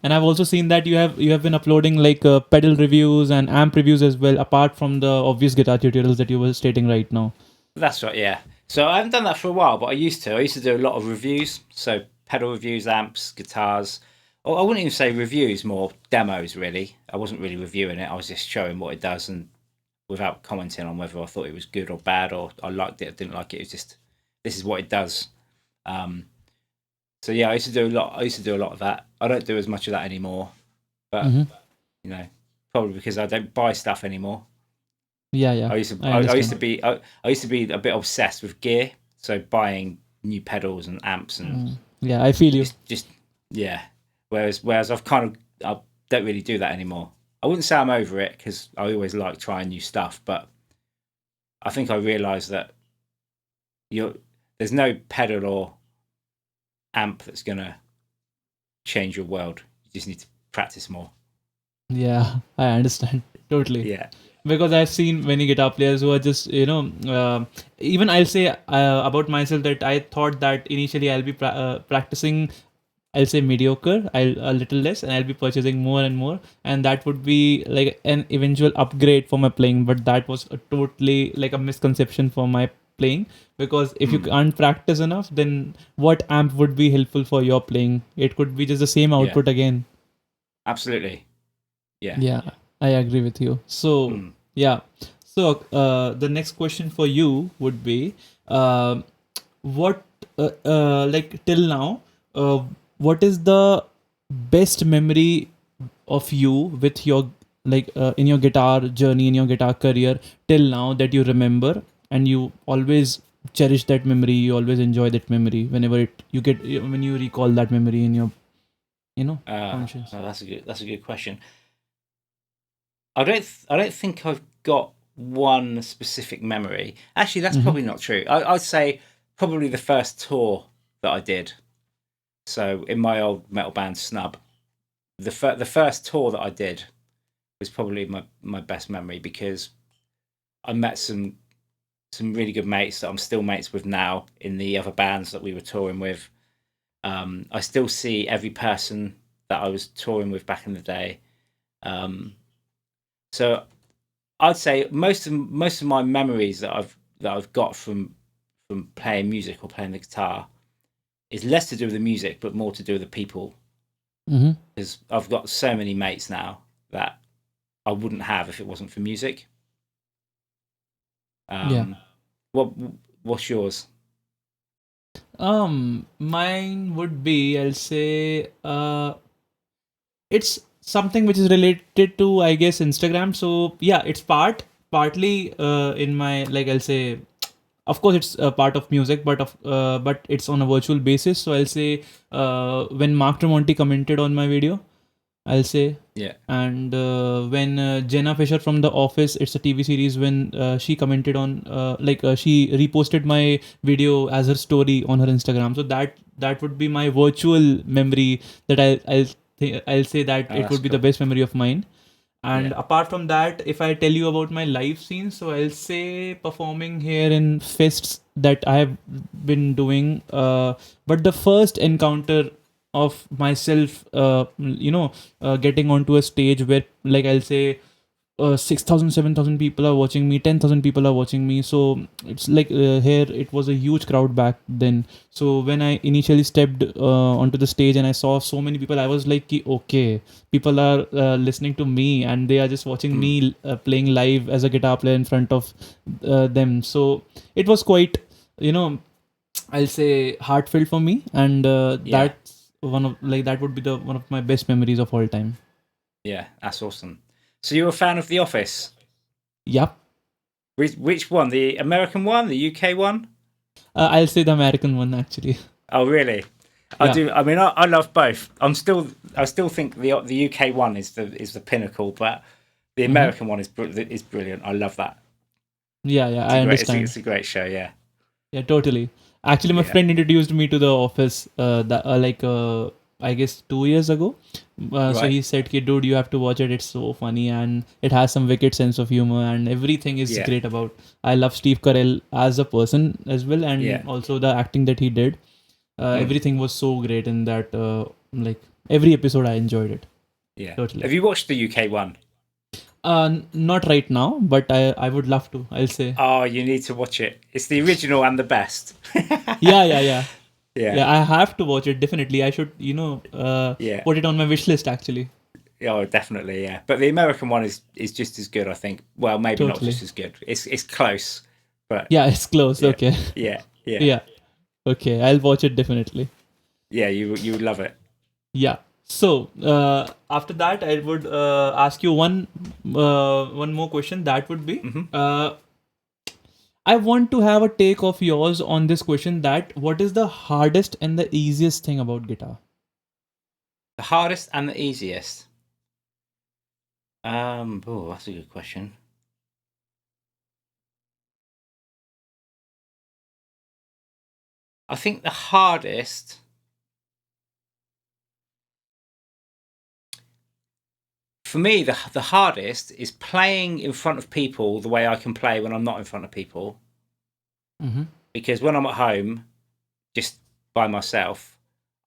And I've also seen that you have been uploading like pedal reviews and amp reviews as well, apart from the obvious guitar tutorials that you were stating right now. That's right, yeah. So I haven't done that for a while, but I used to. I used to do a lot of reviews. So pedal reviews, amps, guitars. Or I wouldn't even say reviews, more demos, really. I wasn't really reviewing it. I was just showing what it does and without commenting on whether I thought it was good or bad or I liked it or didn't like it. It was just, this is what it does. Um, so yeah, I used to do a lot. I used to do a lot of that. I don't do as much of that anymore, but Mm-hmm. you know, probably because I don't buy stuff anymore. Yeah, yeah, I I used to understand. be I used to be a bit obsessed with gear, so buying new pedals and amps and Yeah, I feel you. just yeah. Whereas I've kind of I don't really do that anymore. I wouldn't say I'm over it because I always like trying new stuff, but I think I realised that you're there's no pedal or amp that's gonna change your world. You just need to practice more. Yeah, I understand totally. Yeah. Because I've seen many guitar players who are just, even I'll say about myself that I thought that initially I'll be practicing, I'll say mediocre, I'll a little less, and I'll be purchasing more and more, and that would be like an eventual upgrade for my playing. But that was a totally like a misconception for my playing, because if you can't practice enough, then what amp would be helpful for your playing? It could be just the same Yeah. output again. Absolutely. Yeah. Yeah, I agree with you. So, yeah. So, the next question for you would be, uh, what, like till now, what is the best memory of you with your, like, in your guitar journey, in your guitar career till now that you remember, and you always cherish that memory, you always enjoy that memory whenever you get, when you recall that memory in your, conscience. Well, that's a good question. I don't think I've got one specific memory. Actually, that's probably not true. I'd say probably the first tour that I did. So in my old metal band Snub, the first tour that I did was probably my best memory, because I met some really good mates that I'm still mates with now in the other bands that we were touring with. I still see every person that I was touring with back in the day. So I'd say most of my memories that I've got from playing music or playing the guitar is less to do with the music, but more to do with the people. Mm-hmm. Because I've got so many mates now that I wouldn't have if it wasn't for music. Yeah. What's yours? Mine would be, I'll say, it's something which is related to, I guess, Instagram. So yeah, it's partly in my, like, I'll say, of course it's a part of music, but it's on a virtual basis. So I'll say, when Mark Tremonti commented on my video, I'll say. Yeah. And when Jenna Fisher from The Office, it's a TV series, when she commented on, she reposted my video as her story on her Instagram. So that would be my virtual memory, that I'll say that Oh, it that's would be the cool. best memory of mine. And Yeah. apart from that, if I tell you about my live scene, so I'll say performing here in fests that I have been doing. But the first encounter of myself, getting onto a stage where, like, I'll say, 6,000, 7,000 people are watching me, 10,000 people are watching me. So it's like, here it was a huge crowd back then. So when I initially stepped onto the stage and I saw so many people, I was like, okay, people are listening to me, and they are just watching me playing live as a guitar player in front of them. So it was quite, I'll say, heartfelt for me. And Yeah. that would be the one of my best memories of all time. Yeah. That's awesome. So you're a fan of The Office? Yep. Which one? The American one? The UK one? I'll say the American one, actually. Oh, really? I Yeah. do. I mean, I love both. I still think the UK one is the pinnacle, but the Mm-hmm. American one is brilliant. I love that. Yeah, yeah, I understand. It's a great show. Yeah, Yeah, totally. Actually, my yeah, friend introduced me to The Office, I guess 2 years ago. So right. he said, "Ki, dude, you have to watch it. It's so funny, and it has some wicked sense of humor, and everything is Yeah, great about." I love Steve Carell as a person as well, and yeah, also the acting that he did. mm, Everything was so great in that. Like, every episode, I enjoyed it yeah. totally. Have you watched the UK one? Not right now, but I would love to. I'll say. Oh, you need to watch it. It's the original and the best. Yeah, yeah, yeah. Yeah, Yeah, I have to watch it definitely. I should, yeah. put it on my wish list actually. Oh, definitely. Yeah, but the American one is just as good. I think. Well, maybe not Totally. just as good. It's close, but Yeah, it's close. yeah, Okay. yeah, yeah, Yeah. Okay, I'll watch it definitely. yeah. You would love it. Yeah. So after that, I would ask you one more question. That would be, Hmm. I want to have a take of yours on this question. That what is the hardest and the easiest thing about guitar? The hardest and the easiest. Oh, that's a good question. I think the hardest. For me, the hardest is playing in front of people the way I can play when I'm not in front of people. Mm-hmm. Because when I'm at home, just by myself,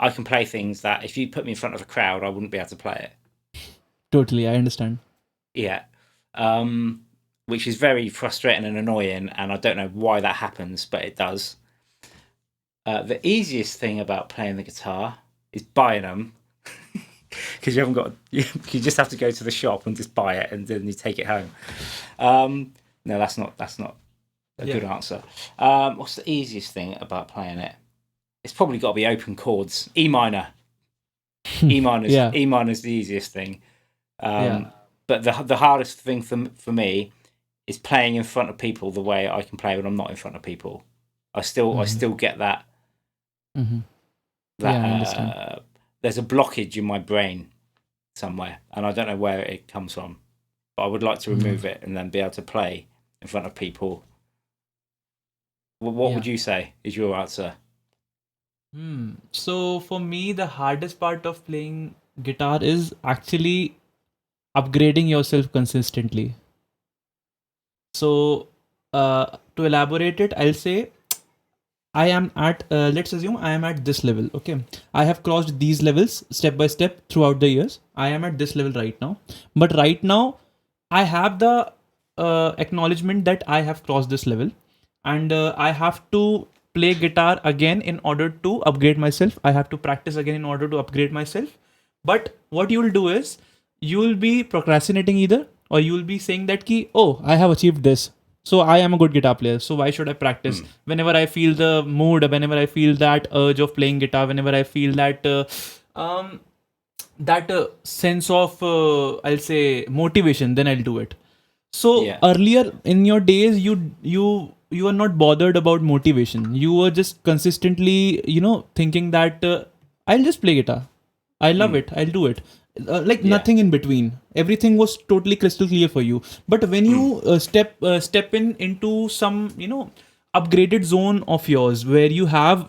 I can play things that if you put me in front of a crowd, I wouldn't be able to play it. Totally, I understand. Yeah. Which is very frustrating and annoying, and I don't know why that happens, but it does. The easiest thing about playing the guitar is buying them. Because you haven't got, you just have to go to the shop and just buy it, and then you take it home. No, that's not a good answer. What's the easiest thing about playing it? It's probably got to be open chords. E minor. E minor is the easiest thing. But the hardest thing for me is playing in front of people the way I can play when I'm not in front of people. I still get that. Mm-hmm. I understand. There's a blockage in my brain somewhere, and I don't know where it comes from. But I would like to remove it and then be able to play in front of people. What would you say is your answer? So for me, the hardest part of playing guitar is actually upgrading yourself consistently. So to elaborate it, I'll say I am at, let's assume I am at this level. Okay. I have crossed these levels step by step throughout the years. I am at this level right now. But right now, I have the acknowledgement that I have crossed this level. And I have to play guitar again in order to upgrade myself. I have to practice again in order to upgrade myself. But what you will do is, you will be procrastinating either, or you will be saying that ki, oh, I have achieved this, so I am a good guitar player, so why should I practice? Whenever I feel the mood, whenever I feel that urge of playing guitar, whenever I feel that sense of I'll say motivation, then I'll do it. So earlier in your days, you are not bothered about motivation. You were just consistently, thinking that I'll just play guitar. I love it. I'll do it. Nothing in between. Everything was totally crystal clear for you. But when you step into some upgraded zone of yours, where you have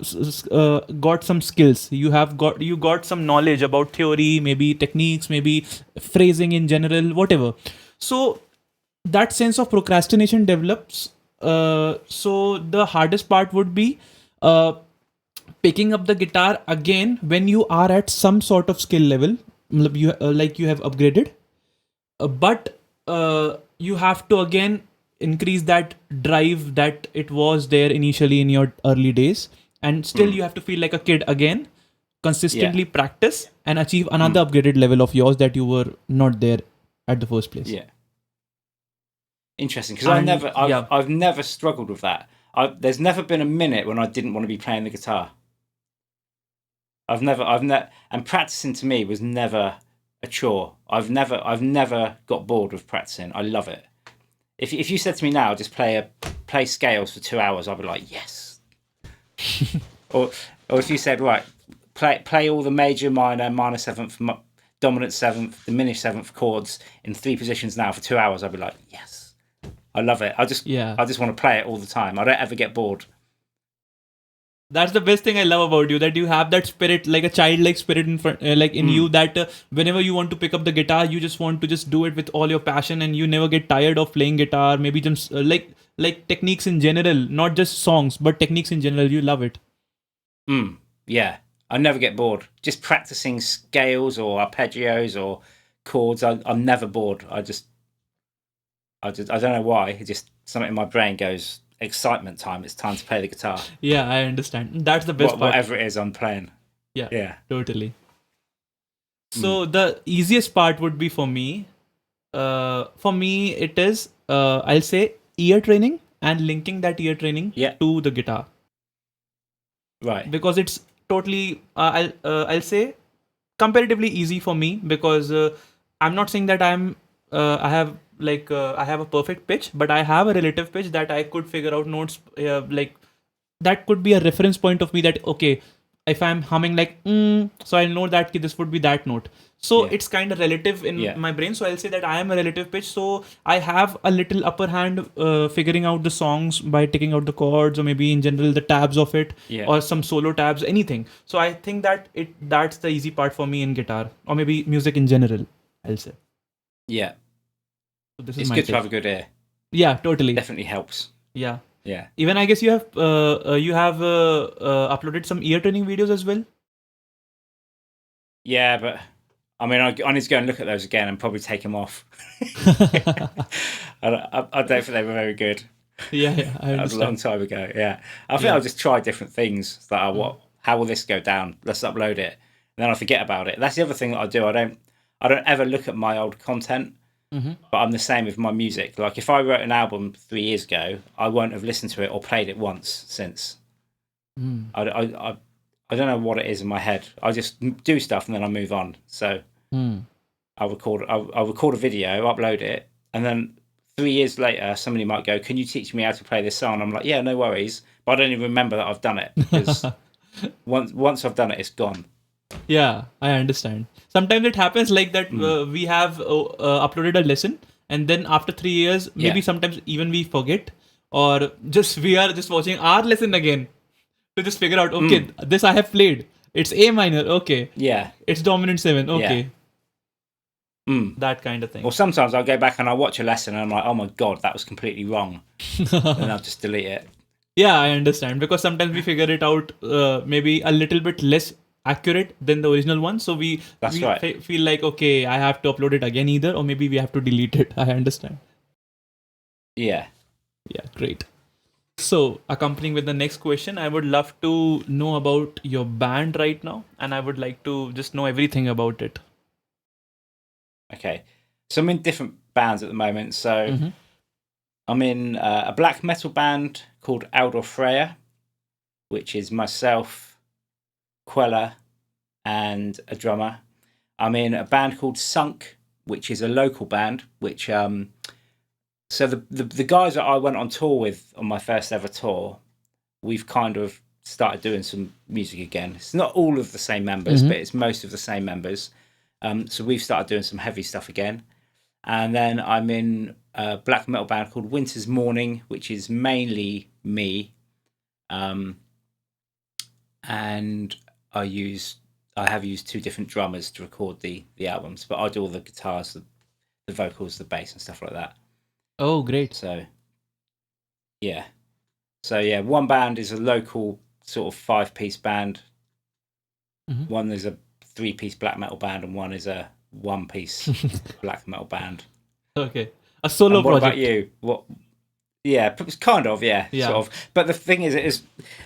got some skills, you got some knowledge about theory, maybe techniques, maybe phrasing in general, whatever. So that sense of procrastination develops. So the hardest part would be picking up the guitar again when you are at some sort of skill level, you have upgraded, but you have to again increase that drive that it was there initially in your early days, and still you have to feel like a kid again, consistently practice and achieve another upgraded level of yours that you were not there at the first place. Interesting, because I've never struggled with that. There's never been a minute when I didn't want to be playing the guitar. I've never, and practicing to me was never a chore. I've never got bored with practicing. I love it. If you said to me now, just play scales for 2 hours, I'd be like, yes. or if you said, right, play all the major, minor seventh, dominant seventh, diminished seventh chords in 3 positions now for 2 hours, I'd be like, yes. I love it. I just want to play it all the time. I don't ever get bored. That's the best thing I love about you, that you have that spirit, like a childlike spirit in front, in you, that whenever you want to pick up the guitar, you just want to just do it with all your passion, and you never get tired of playing guitar. Maybe just like techniques in general, not just songs, but techniques in general. You love it. Yeah, I never get bored. Just practicing scales or arpeggios or chords, I'm never bored. I don't know why. It just, something in my brain goes, excitement time. It's time to play the guitar. Yeah, I understand. That's the best part. Whatever it is I'm playing. Yeah. Totally. So the easiest part would be for me. It is I'll say ear training and linking that ear training to the guitar. Right. Because it's totally I'll say comparatively easy for me, because I'm not saying that I have a perfect pitch, but I have a relative pitch that I could figure out notes, that could be a reference point of me, that okay, if I'm humming like so I'll know that this would be that note. So Yeah. it's kind of relative in Yeah. my brain. So I'll say that I am a relative pitch. So I have a little upper hand figuring out the songs by taking out the chords, or maybe in general the tabs of it, Yeah. or some solo tabs, anything. So I think that that's the easy part for me in guitar, or maybe music in general, I'll say. Yeah. So this is It's my good to take. have a good ear. Yeah, totally. Definitely helps. Yeah. Yeah. Even I guess you have uploaded some ear training videos as well. Yeah, but I mean, I need to go and look at those again and probably take them off. I don't think they were very good. Yeah, I That was a long understand. time ago. Yeah, I think Yeah. I'll just try different things. That how will this go down? Let's upload it, and then I forget about it. That's the other thing that I do. I don't ever look at my old content. But I'm the same with my music. Like if I wrote an album 3 years ago, I won't have listened to it or played it once since. I don't know what it is in my head. I just do stuff and then I move on. So I'll record a video, upload it, and then 3 years later, somebody might go, "Can you teach me how to play this song?" I'm like, "Yeah, no worries," but I don't even remember that I've done it because once I've done it, it's gone. Yeah, I understand. Sometimes it happens like that. We have uploaded a lesson, and then after 3 years, maybe Yeah. sometimes even we forget, or just we are just watching our lesson again to just figure out. Okay, this I have played. It's A minor. Okay, Yeah. it's dominant seven. Yeah. Okay, that kind of thing. Or sometimes I'll go back and I'll watch a lesson and I'm like, "Oh my god, that was completely wrong," and I'll just delete it. Yeah, I understand, because sometimes we figure it out maybe a little bit less accurate than the original one. So That's we right. feel like, okay, I have to upload it again either, or maybe we have to delete it. I understand. Yeah. Yeah, great. So, accompanying with the next question, I would love to know about your band right now, and I would like to just know everything about it. Okay. So I'm in different bands at the moment. So Mm-hmm. I'm in a black metal band called Aldor Freya, which is myself, Quella, and a drummer. I'm in a band called Sunk, which is a local band. Which so the guys that I went on tour with on my first ever tour, we've kind of started doing some music again. It's not all of the same members, but it's most of the same members. So we've started doing some heavy stuff again. And then I'm in a black metal band called Winter's Morning, which is mainly me. And I have used two different drummers to record the albums, but I do all the guitars, the vocals, the bass, and stuff like that. Oh, great. So yeah, one band is a local sort of 5-piece band. One is a 3-piece black metal band, and one is a 1-piece black metal band. Okay. A solo And what project. about you? What? Yeah, it's kind of, yeah, Yeah. sort of. But the thing is,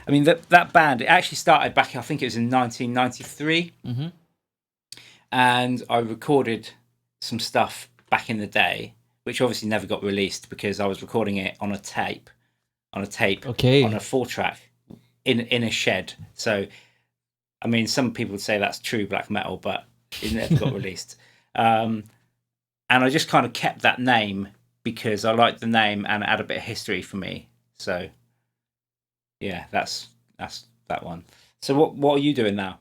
I mean, that band, it actually started back, I think it was in 1993. And I recorded some stuff back in the day, which obviously never got released because I was recording it on a tape, Okay. on a 4-track in a shed. So, I mean, some people would say that's true black metal, but it never got released. And I just kind of kept that name because I liked the name and it had a bit of history for me. So, yeah, that's that one. So, what are you doing now?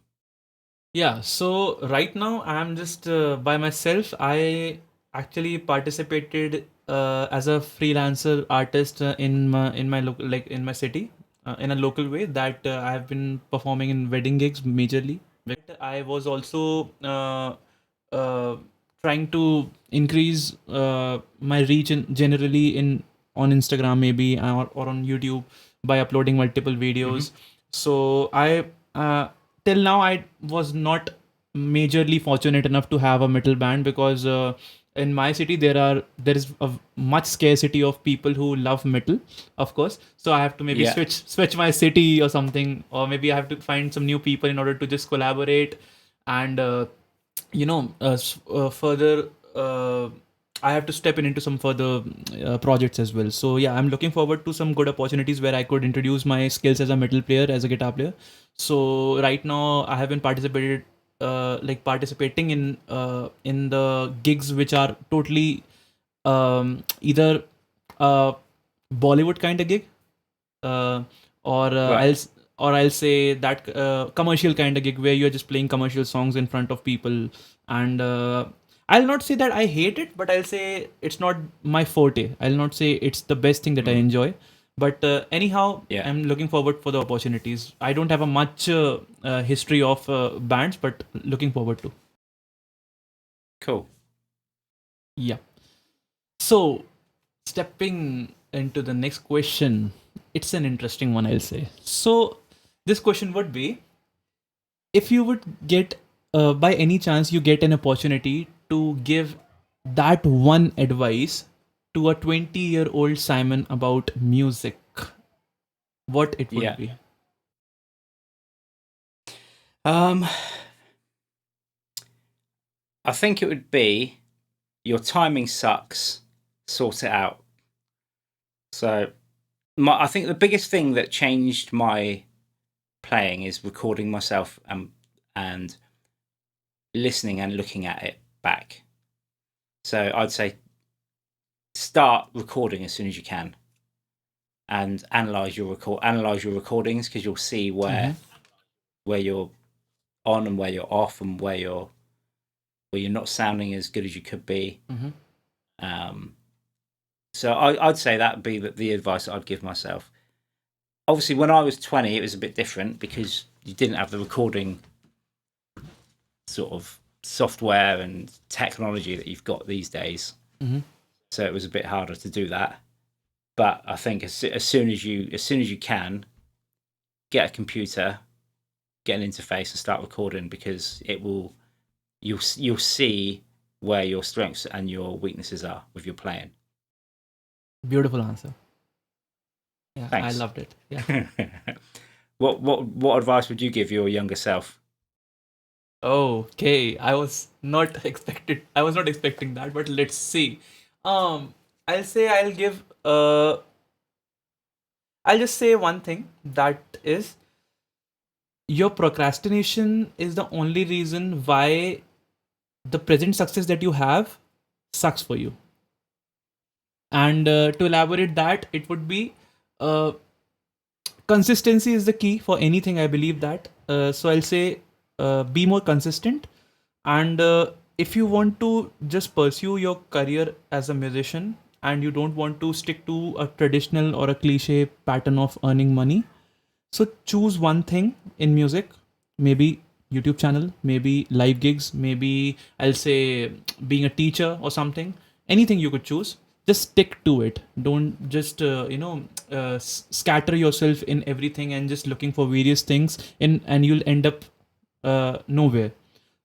Yeah, so right now I'm just by myself. I actually participated as a freelancer artist in my local, like in my city, in a local way, that I have been performing in wedding gigs majorly. But I was also uh, trying to increase my reach generally on Instagram, maybe, or on YouTube, by uploading multiple videos. So I till now I was not majorly fortunate enough to have a metal band, because in my city there is a much scarcity of people who love metal, of course. So I have to maybe Yeah. switch my city or something, or maybe I have to find some new people in order to just collaborate, and further I have to step into some further projects as well. So yeah, I'm looking forward to some good opportunities where I could introduce my skills as a metal player, as a guitar player. So right now I have been participating in the gigs which are totally either a Bollywood kind of gig, uh, or Right. or I'll say that commercial kind of gig where you're just playing commercial songs in front of people. And I'll not say that I hate it, but I'll say it's not my forte. I'll not say it's the best thing that I enjoy. But anyhow, Yeah. I'm looking forward for the opportunities. I don't have a much history of bands, but looking forward to. Cool. Yeah. So, stepping into the next question, it's an interesting one, I'll say. So, this question would be, if you would get, by any chance, you get an opportunity to give that one advice to a 20-year-old Simon about music, what it would Yeah. be? Um, I think it would be your timing sucks. Sort it out. So, I think the biggest thing that changed my playing is recording myself and listening and looking at it back. So I'd say start recording as soon as you can, and analyze your recordings, because you'll see where you're on and where you're off, and where you're not sounding as good as you could be. So I'd say that would be the advice that I'd give myself. Obviously, when I was 20, it was a bit different because you didn't have the recording sort of software and technology that you've got these days. So it was a bit harder to do that. But I think as soon as you can, get a computer, get an interface, and start recording, because you'll see where your strengths and your weaknesses are with your playing. Beautiful answer. Yeah, I Thanks. loved it. Yeah. What advice would you give your younger self? Okay, I was not expecting that, but let's see. I'll say I'll just say one thing, that is, your procrastination is the only reason why the present success that you have sucks for you. And to elaborate that, it would be, uh, consistency is the key for anything. I believe that. So I'll say, be more consistent. And if you want to just pursue your career as a musician, and you don't want to stick to a traditional or a cliche pattern of earning money, so choose one thing in music, maybe YouTube channel, maybe live gigs, maybe I'll say being a teacher or something. Anything you could choose. Just stick to it. Don't just scatter yourself in everything and just looking for various things, and you'll end up nowhere.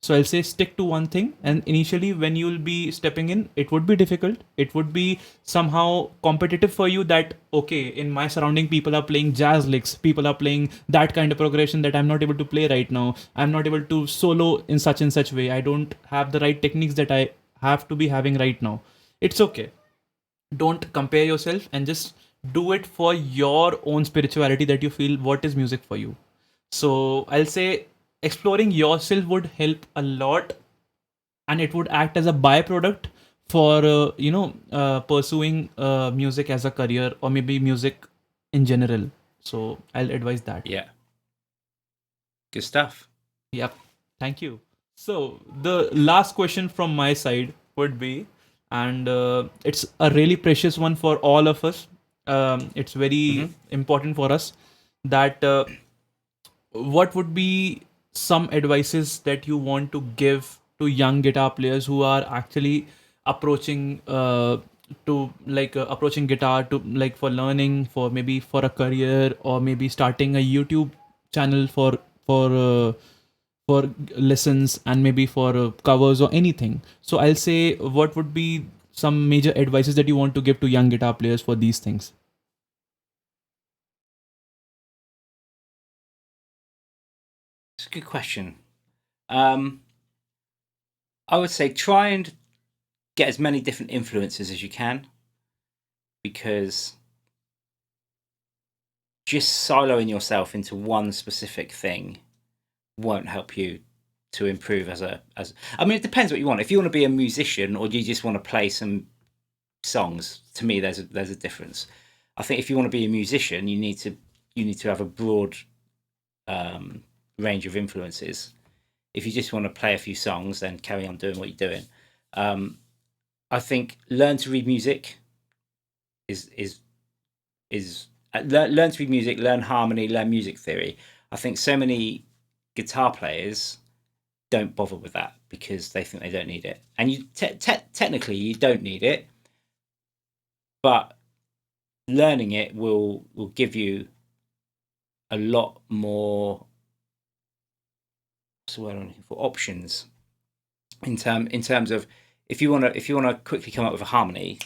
So I'll say stick to one thing, and initially when you'll be stepping in, it would be difficult. It would be somehow competitive for you, that okay, in my surrounding people are playing jazz licks, people are playing that kind of progression that I'm not able to play right now. I'm not able to solo in such and such way. I don't have the right techniques that I have to be having right now. It's okay. Don't compare yourself, and just do it for your own spirituality, that you feel what is music for you. So I'll say exploring yourself would help a lot, and it would act as a byproduct for pursuing music as a career, or maybe music in general. So I'll advise that. Yeah, good stuff. Yep. Thank you. So the last question from my side would be, and it's a really precious one for all of us. It's very important for us, that what would be some advices that you want to give to young guitar players who are actually approaching approaching guitar to, like, for learning, for maybe for a career, or maybe starting a YouTube channel for lessons, and maybe for covers or anything. So I'll say, what would be some major advices that you want to give to young guitar players for these things? It's a good question. I would say try and get as many different influences as you can, because just siloing yourself into one specific thing won't help you to improve as I mean, it depends what you want. If you want to be a musician, or you just want to play some songs, to me there's a difference. I think if you want to be a musician, you need to have a broad range of influences. If you just want to play a few songs, then carry on doing what you're doing. I think learn to read music learn to read music, learn harmony, learn music theory. I think so many guitar players don't bother with that because they think they don't need it, and you technically you don't need it, but learning it will give you a lot more. What's the word I'm looking for? Options in terms of if you want to quickly come up with a harmony,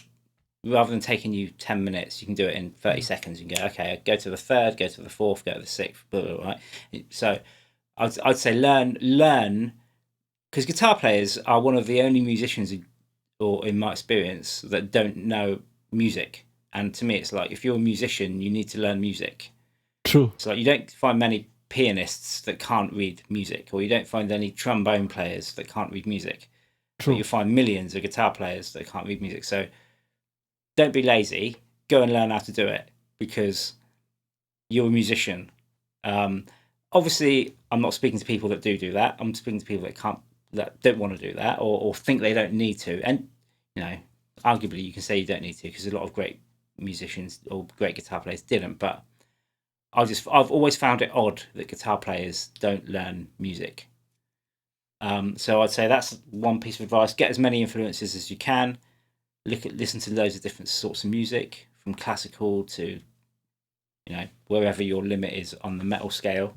rather than taking you 10 minutes, you can do it in 30 seconds. You can go, okay, go to the third, go to the fourth, go to the sixth, blah, blah, blah, right? So I'd say learn, because guitar players are one of the only musicians, or in my experience, that don't know music. And to me, it's like, if you're a musician, you need to learn music. True. So you don't find many pianists that can't read music, or you don't find any trombone players that can't read music. True. But you find millions of guitar players that can't read music. So don't be lazy. Go and learn how to do it, because you're a musician. Obviously, I'm not speaking to people that do that. I'm speaking to people that don't want to do that, or think they don't need to. And arguably, you can say you don't need to, because a lot of great musicians or great guitar players didn't. But I've always found it odd that guitar players don't learn music. So I'd say that's one piece of advice: get as many influences as you can. Listen to loads of different sorts of music, from classical to wherever your limit is on the metal scale.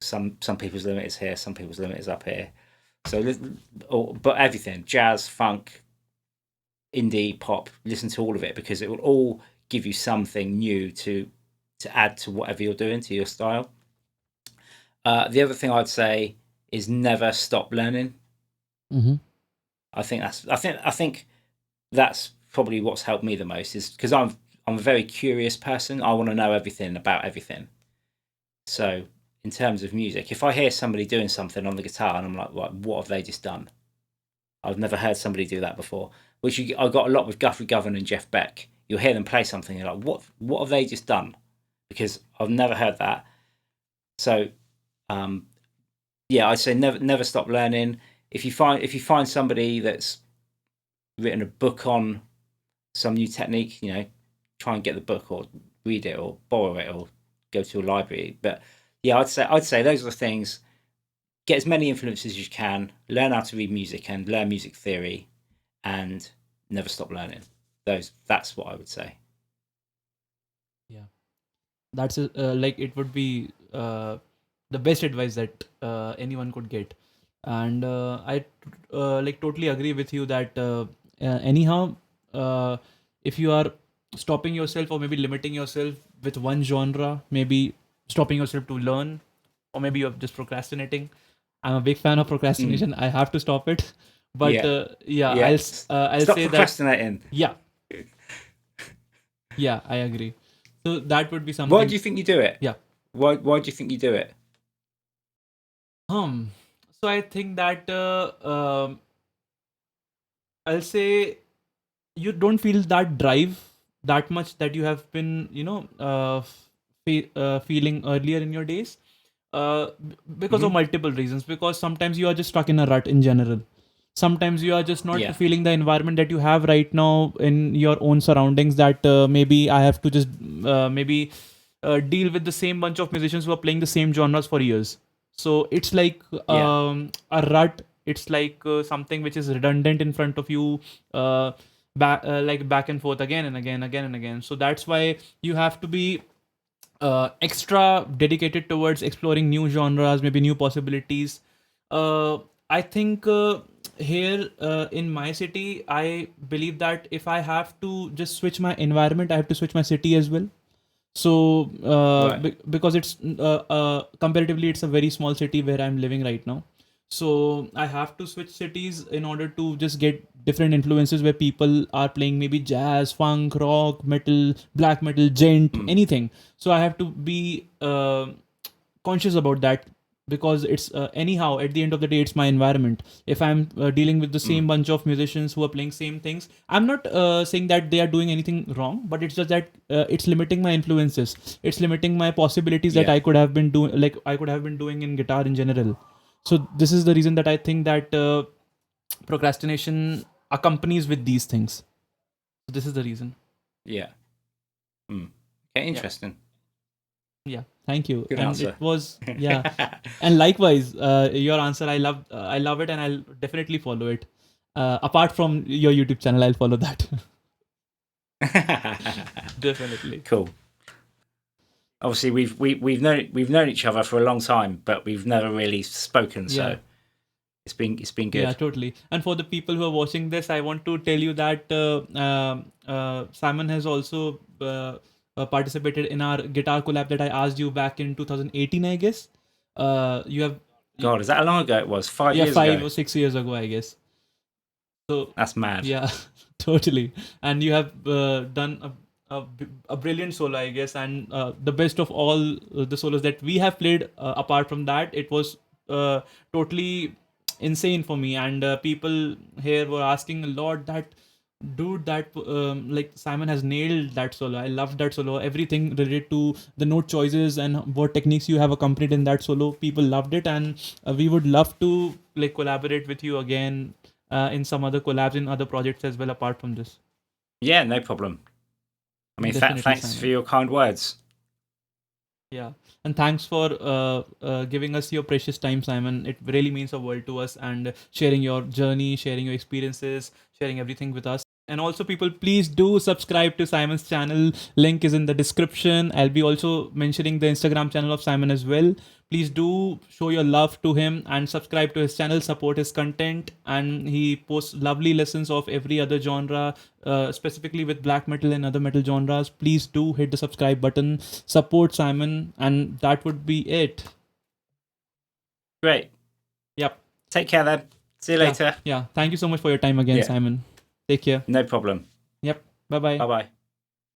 Some people's limit is here, some people's limit is up here. So, but everything, jazz, funk, indie, pop, listen to all of it, because it will all give you something new to add to whatever you're doing, to your style. The other thing I'd say is never stop learning. Mm-hmm. I think that's probably what's helped me the most, is because I'm a very curious person. I want to know everything about everything. So in terms of music, if I hear somebody doing something on the guitar and I'm like, what have they just done? I've never heard somebody do that before. Which I got a lot with Guthrie Govan and Jeff Beck. You'll hear them play something, and you're like, what have they just done? Because I've never heard that. So I'd say never stop learning. If you find somebody that's written a book on some new technique, try and get the book, or read it, or borrow it, or go to a library. But yeah, I'd say those are the things. Get as many influences as you can, learn how to read music and learn music theory, and never stop learning. That's what I would say. Yeah, that's like, it would be the best advice that anyone could get. And I totally agree with you that anyhow, if you are stopping yourself, or maybe limiting yourself with one genre, maybe stopping yourself to learn, or maybe you're just procrastinating. I'm a big fan of procrastination. I have to stop it. But I'll Stop say that, procrastinating. yeah, I agree. So that would be something. Why do you think you do it? Yeah. Why do you think you do it? So I think that I'll say you don't feel that drive that much that you have been, feeling earlier in your days, because of multiple reasons. Because sometimes you are just stuck in a rut in general. Sometimes you are just not feeling the environment that you have right now in your own surroundings, that maybe I have to just deal with the same bunch of musicians who are playing the same genres for years. So it's like a rut. It's like something which is redundant in front of you, back and forth again and again, again and again. So that's why you have to be extra dedicated towards exploring new genres, maybe new possibilities. I think here in my city, I believe that if I have to just switch my environment, I have to switch my city as well. So because it's comparatively, it's a very small city where I'm living right now. So I have to switch cities in order to just get different influences, where people are playing maybe jazz, funk, rock, metal, black metal, gent, anything. So I have to be conscious about that, because it's anyhow at the end of the day it's my environment. If I'm dealing with the same bunch of musicians who are playing same things, I'm not saying that they are doing anything wrong, but it's just that it's limiting my influences, it's limiting my possibilities that Yeah. I could have been doing, like I could have been doing in guitar in general. So this is the reason that I think that procrastination accompanies with these things. So this is the reason. Yeah. Okay, interesting. Yeah, thank you. Good And answer. it was, yeah. And likewise, your answer, I love it, and I'll definitely follow it. Apart from your YouTube channel, I'll follow that. Definitely. Cool. Obviously, we've known each other for a long time, but we've never really spoken. So Yeah. it's been good. Yeah, totally. And for the people who are watching this, I want to tell you that Simon has also participated in our guitar collab that I asked you back in 2018, I guess. You have, God, is that how long ago it was? 5 yeah, years 5 ago. or 6 years ago, I guess. So That's mad. yeah, totally. And you have done a brilliant solo, I guess. And the best of all the solos that we have played, apart from that, it was totally insane for me. And people here were asking a lot that, dude, that like Simon has nailed that solo. I loved that solo. Everything related to the note choices and what techniques you have accompanied in that solo, people loved it. And we would love to like collaborate with you again in some other collabs in other projects as well apart from this. Yeah, no problem. I mean, Definitely, thanks Simon. for your kind words. Yeah, and thanks for giving us your precious time, Simon. It really means a world to us, and sharing your journey, sharing your experiences, sharing everything with us. And also, people, please do subscribe to Simon's channel. Link is in the description. I'll be also mentioning the Instagram channel of Simon as well. Please do show your love to him and subscribe to his channel, support his content. And he posts lovely lessons of every other genre, specifically with black metal and other metal genres. Please do hit the subscribe button, support Simon, and that would be it. Great. Yep. Take care then. See you later. Yeah. Thank you so much for your time again, Yeah. Simon. Take care. No problem. Yep. Bye bye. Bye bye.